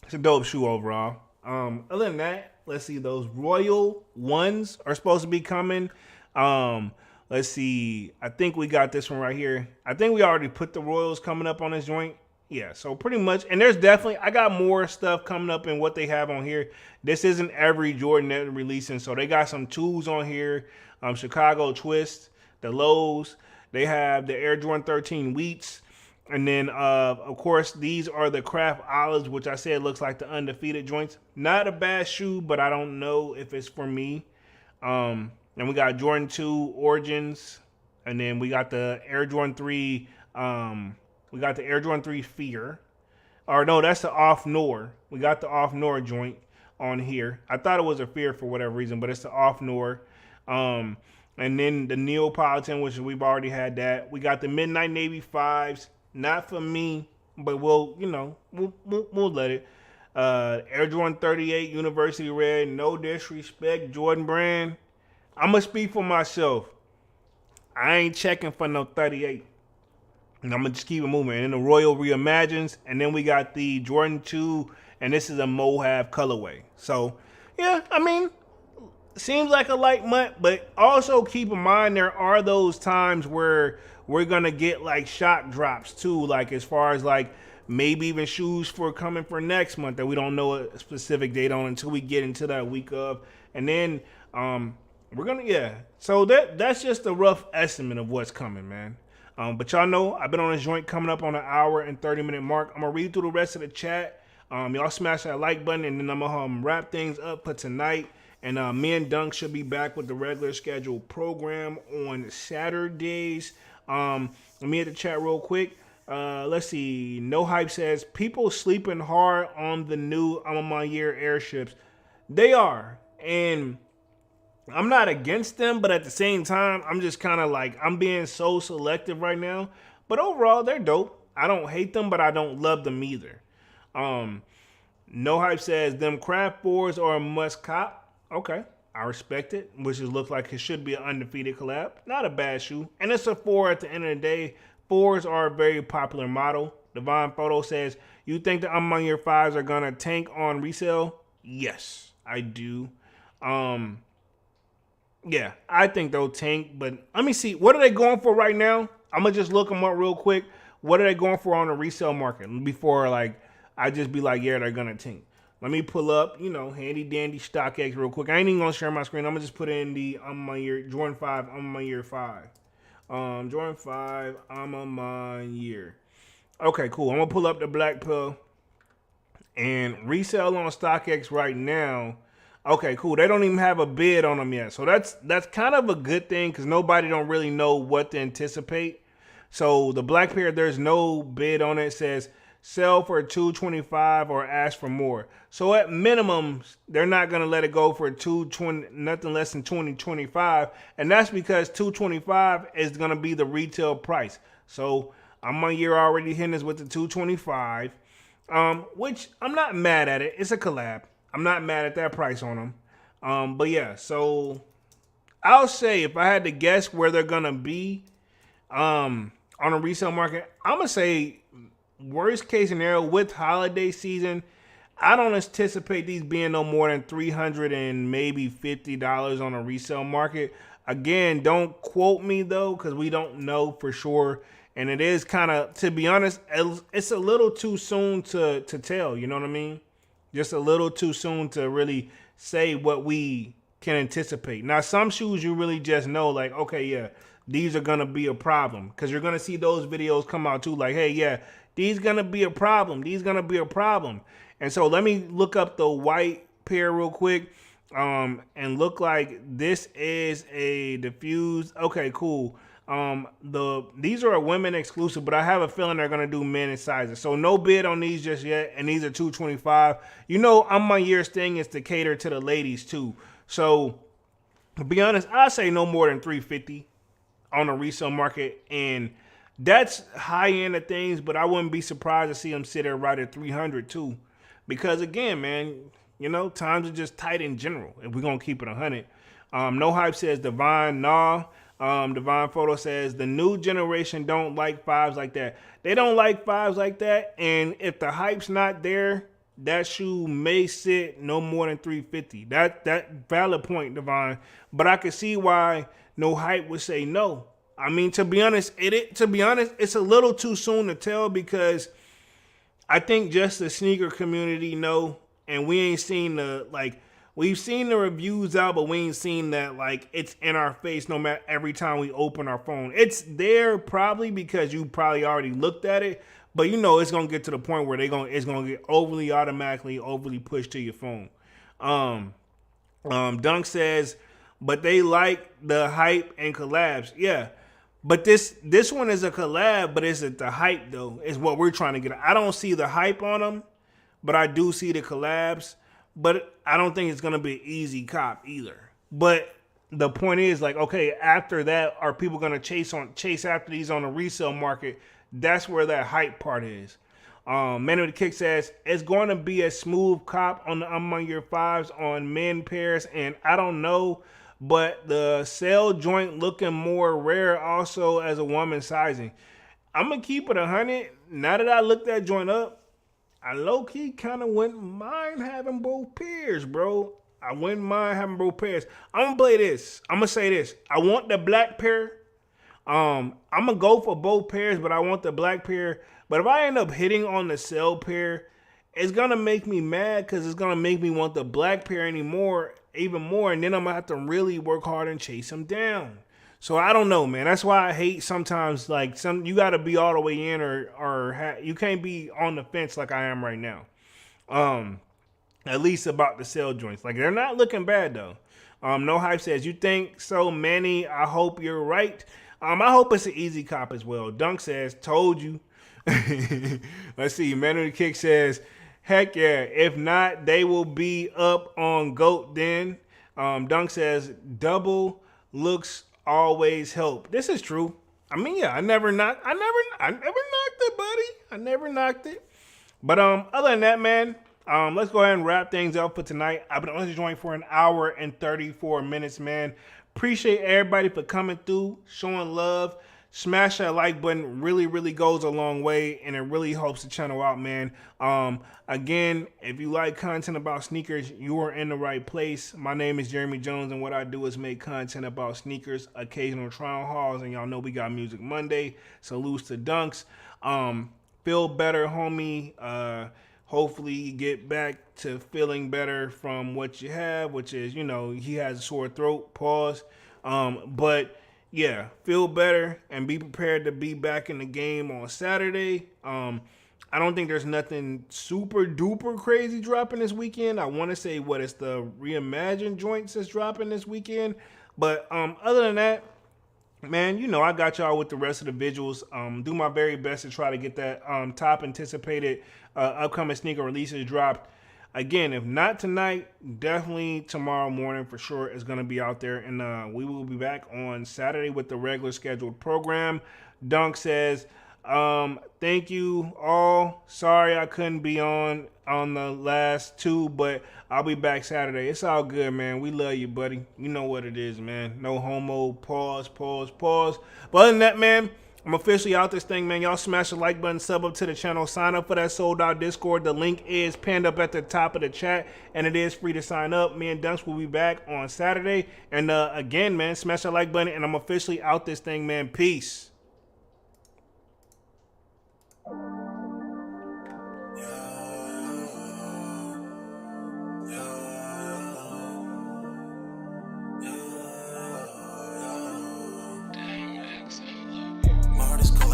It's a dope shoe overall. Other than that, let's see, those Royal ones are supposed to be coming. Let's see. I think we got this one right here. I think we already put the Royals coming up on this joint. Yeah, so pretty much. And there's definitely, I got more stuff coming up in what they have on here. This isn't every Jordan that they're releasing. So they got some twos on here. Chicago Twist, the Lows. They have the Air Jordan 13 Wheats. And then, of course, these are the Craft Olives, which I said looks like the undefeated joints. Not a bad shoe, but I don't know if it's for me. And we got Jordan 2 Origins. And then we got the Air Jordan 3. We got the Air Jordan 3 Fear. Or no, that's the Off Nor. We got the Off Nor joint on here. I thought it was a Fear for whatever reason, but it's the Off Nor. And then the Neapolitan, which we've already had that. We got the Midnight Navy 5s. Not for me, but we'll let it. Air Jordan 38 University Red. No disrespect, Jordan Brand. I'm going to speak for myself. I ain't checking for no 38. And I'm going to just keep it moving. And then the Royal Reimagines. And then we got the Jordan 2. And this is a Mohave colorway. So, yeah, I mean, seems like a light month. But also keep in mind there are those times where we're going to get like shock drops too. Like as far as like maybe even shoes for coming for next month that we don't know a specific date on until we get into that week of. And then we're going to, yeah. So that's just a rough estimate of what's coming, man. But y'all know I've been on this joint coming up on an hour and 30-minute mark. I'm going to read through the rest of the chat. Y'all smash that like button, and then I'm going to wrap things up for tonight. And me and Dunk should be back with the regular scheduled program on Saturdays. Let me hit the chat real quick. Let's see. No Hype says, people sleeping hard on the new my year airships. They are. And I'm not against them, but at the same time, I'm just kind of like, I'm being so selective right now. But overall, they're dope. I don't hate them, but I don't love them either. No Hype says, them craft boards are a must cop. Okay. I respect it, which it looks like it should be an undefeated collab. Not a bad shoe. And it's a 4 at the end of the day. 4s are a very popular model. Divine Photo says, you think the among your 5s are going to tank on resale? Yes, I do. Yeah, I think they'll tank. But let me see. What are they going for right now? I'm going to just look them up real quick. What are they going for on the resale market? Before, like, I just be like, yeah, they're going to tank. Let me pull up, handy dandy StockX real quick. I ain't even gonna share my screen. I'm gonna just put in the I'm my year Jordan 5. I'm my year 5. Jordan 5. I'm on my year. Okay, cool. I'm gonna pull up the black pill and resell on StockX right now. Okay, cool. They don't even have a bid on them yet, so that's kind of a good thing because nobody don't really know what to anticipate. So the black pair, there's no bid on it. It says sell for $225 or ask for more. So at minimum, they're not gonna let it go for $220, nothing less than $225, and that's because $225 is gonna be the retail price. So I'm on year already hitting this with the $225, which I'm not mad at it. It's a collab. I'm not mad at that price on them. But yeah, so I'll say if I had to guess where they're gonna be, on a resale market, I'm gonna say worst case scenario with holiday season, I don't anticipate these being no more than $300 and maybe $50 on a resale market. Again, don't quote me though, because we don't know for sure. And it is kind of, to be honest, it's a little too soon to tell. You know what I mean? Just a little too soon to really say what we can anticipate. Now, some shoes you really just know, like, okay, yeah, these are gonna be a problem, because you're gonna see those videos come out too, like, hey, yeah, these gonna be a problem. These gonna be a problem. And so let me look up the white pair real quick, and look like this is a diffused. Okay, cool. These are a women exclusive, but I have a feeling they're gonna do men and sizes. So no bid on these just yet, and these are $225. I'm my year's thing is to cater to the ladies too. So to be honest, I say no more than $350 on a resale market, and that's high end of things. But I wouldn't be surprised to see them sit there right at $300 too, because again, man, times are just tight in general. If we're gonna keep it 100, no hype says Divine nah. Divine Photo says the new generation don't like fives like that. They don't like fives like that, and if the hype's not there, that shoe may sit no more than $350. That valid point, Divine. But I can see why no hype would say no. I mean, to be honest, it's a little too soon to tell, because I think just the sneaker community know, and we ain't seen we've seen the reviews out, but we ain't seen that it's in our face no matter every time we open our phone. It's there probably because you probably already looked at it, but it's gonna get to the point where it's gonna get overly pushed to your phone. Dunk says, but they like the hype and collabs. Yeah. But this one is a collab, but is it the hype though? Is what we're trying to get. I don't see the hype on them, but I do see the collabs. But I don't think it's gonna be an easy cop either. But the point is, okay, after that, are people gonna chase after these on the resale market? That's where that hype part is. Man with the Kick says it's going to be a smooth cop on the Among Your Fives on men pairs, and I don't know, but the cell joint looking more rare also as a woman sizing. I'm gonna keep it 100. Now that I looked that joint up, I low-key kind of wouldn't mind having both pairs, bro. I wouldn't mind having both pairs. I'm going to play this. I'm going to say this. I want the black pair. I'm going to go for both pairs, but I want the black pair. But if I end up hitting on the cell pair, it's going to make me mad, because it's going to make me want the black pair even more. And then I'm going to have to really work hard and chase them down. So I don't know, man. That's why I hate sometimes, you got to be all the way in, or you can't be on the fence like I am right now. At least about the sale joints. They're not looking bad though. No Hype says, you think so, Manny? I hope you're right. I hope it's an easy cop as well. Dunk says, told you. Let's see. Man of the Kick says, heck yeah. If not, they will be up on GOAT then. Dunk says, double looks always help. This is true. I mean, yeah, I never knocked it, buddy. I never knocked it. But other than that, man, let's go ahead and wrap things up for tonight. I've been on this joint for an hour and 34 minutes, man. Appreciate everybody for coming through, showing love. Smash that like button. Really, really goes a long way, and it really helps the channel out, man. Again, if you like content about sneakers, you are in the right place. My name is Jeremy Jones, and what I do is make content about sneakers, occasional try-on hauls, and y'all know we got Music Monday. Salutes to Dunks. Feel better, homie. Hopefully you get back to feeling better from what you have, which is, he has a sore throat, pause. But yeah, feel better and be prepared to be back in the game on Saturday. I don't think there's nothing super duper crazy dropping this weekend. I want to say what it's the reimagined joints that's dropping this weekend. But other than that, man, I got y'all with the rest of the visuals. Do my very best to try to get that top anticipated upcoming sneaker releases dropped. Again, if not tonight, definitely tomorrow morning for sure is going to be out there. And we will be back on Saturday with the regular scheduled program. Dunk says, thank you all. Sorry I couldn't be on the last two, but I'll be back Saturday. It's all good, man. We love you, buddy. You know what it is, man. No homo. Pause, pause, pause. But other than that, man, I'm officially out this thing, man. Y'all smash the like button, sub up to the channel, sign up for that sold out Discord. The link is pinned up at the top of the chat, and it is free to sign up. Me and Dunks will be back on Saturday. And again, man, smash that like button, and I'm officially out this thing, man. Peace.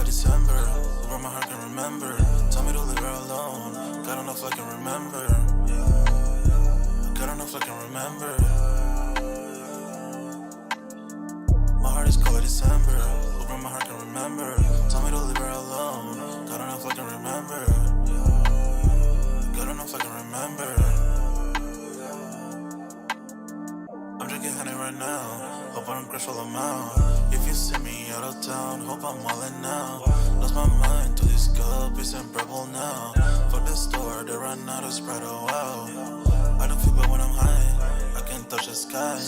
December, where my heart can remember. Tell me to leave her alone. God don't know if I can remember. God don't know if I can remember. My heart is cold like December, where my heart can remember. Tell me to leave her alone. God don't know if I can remember. God don't know if I can remember. I'm drinking honey right now. Hope I don't crash all amount. If you see me out of town, hope I'm wildin' now. Lost my mind to this cup, it's unbearable now. Fuck the store, they run out of Sprite, oh wow. I don't feel bad when I'm high, I can't touch the sky.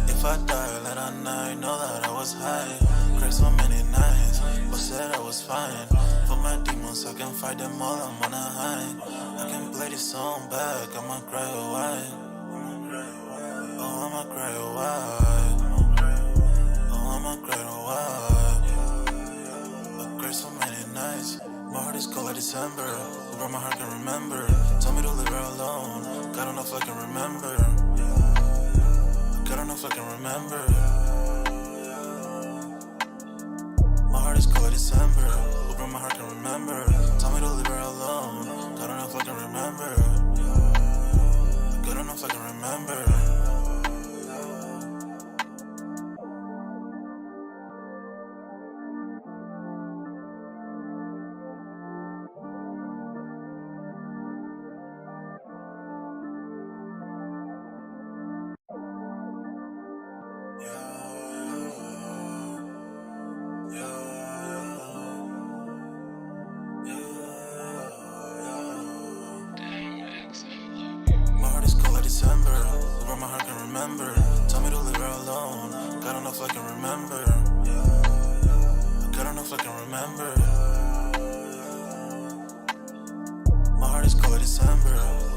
If I die, let I know that I was high. Cried so many nights, but said I was fine. For my demons, I can fight them all, I'm on a high. I can play this song back, I'ma cry a while. Oh, I'ma cry a while. Oh, I'ma cry a while. I cried so many nights. My heart is cold like December, where my heart can remember. Tell me to leave her alone. God don't know if I can remember. God don't know if I can remember. My heart is cold like December, where my heart can remember. Tell me to leave her alone. God don't know if I can remember. God don't know if I can remember. December, where my heart can remember. Tell me to leave her alone. God don't know if I can remember. God don't know if I can remember. My heart is cold like December,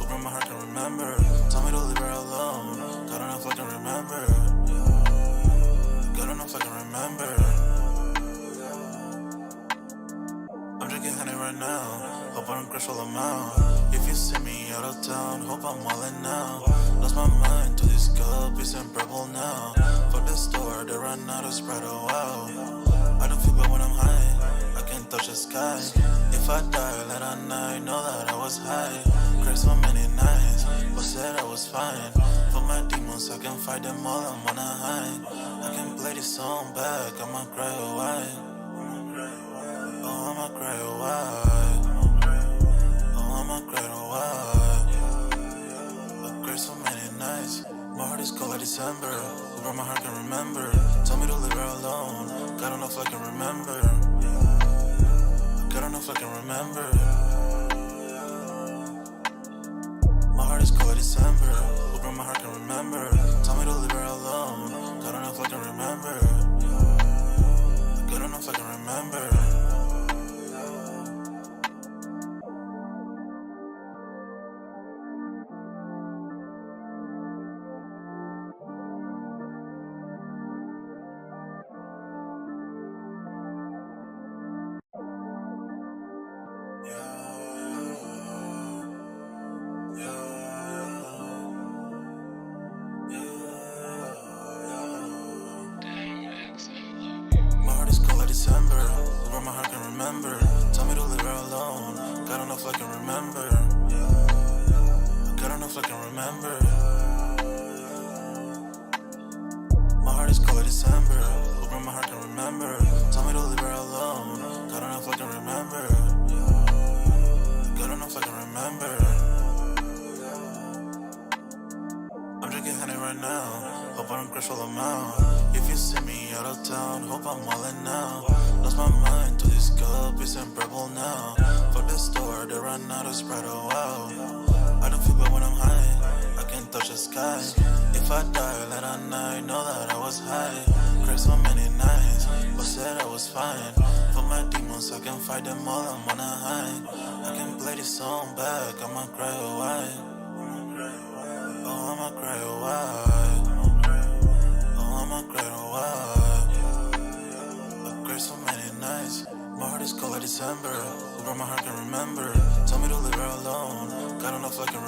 where my heart can remember. Tell me to leave her alone. God don't know if I can remember. God don't know if I can remember. I'm drinking honey right now. Hope I don't crash all amount. If you see me out of town, hope I'm wildin' now. Lost my mind to this cup, it's unbearable now. Fuck the store, they run out of Sprite, oh wow. I don't feel bad when I'm high, I can't touch the sky. If I die, let I know that I was high. Cried so many nights, but said I was fine. For my demons, I can fight them all, I'm on a high. I can play this song back, I'ma cry a while. Oh, I'ma cry a while. Oh, I'ma cry a while. I cried so many nights. My heart is cold like December, where my heart can remember. Tell me to leave her alone. God don't know if I can remember. God don't know if I can remember. My heart is cold like December, where my heart can remember. Tell me to leave her alone. God don't know if I can remember. God don't know if I can remember. remember. Tell me to leave her alone. God don't know if I can remember. God don't know if I can remember. My heart is cold like December. Hoping my heart can remember. Tell me to leave her alone. God don't know if I can remember. God don't know if I can remember. I'm drinking honey right now. Hope I don't crash all them out. If you see me out of town, hope I'm wildin' now. Lost my mind to this cup, it's unbearable now. Fuck the store, they run out of Sprite, oh wow. I don't feel bad when I'm high, I can't touch the sky. If I die late at night, know that I was high. Cried so many nights, but said I was fine. For my demons, I can fight them all, I'm on a high. I can play this song back, I'ma cry, oh why? Oh, I'ma cry, oh why? Oh, I'ma cry, oh why? I cried so many nights. My heart is cold like December. Who broke my heart can remember. Tell me to leave her alone. God don't know if I can remember.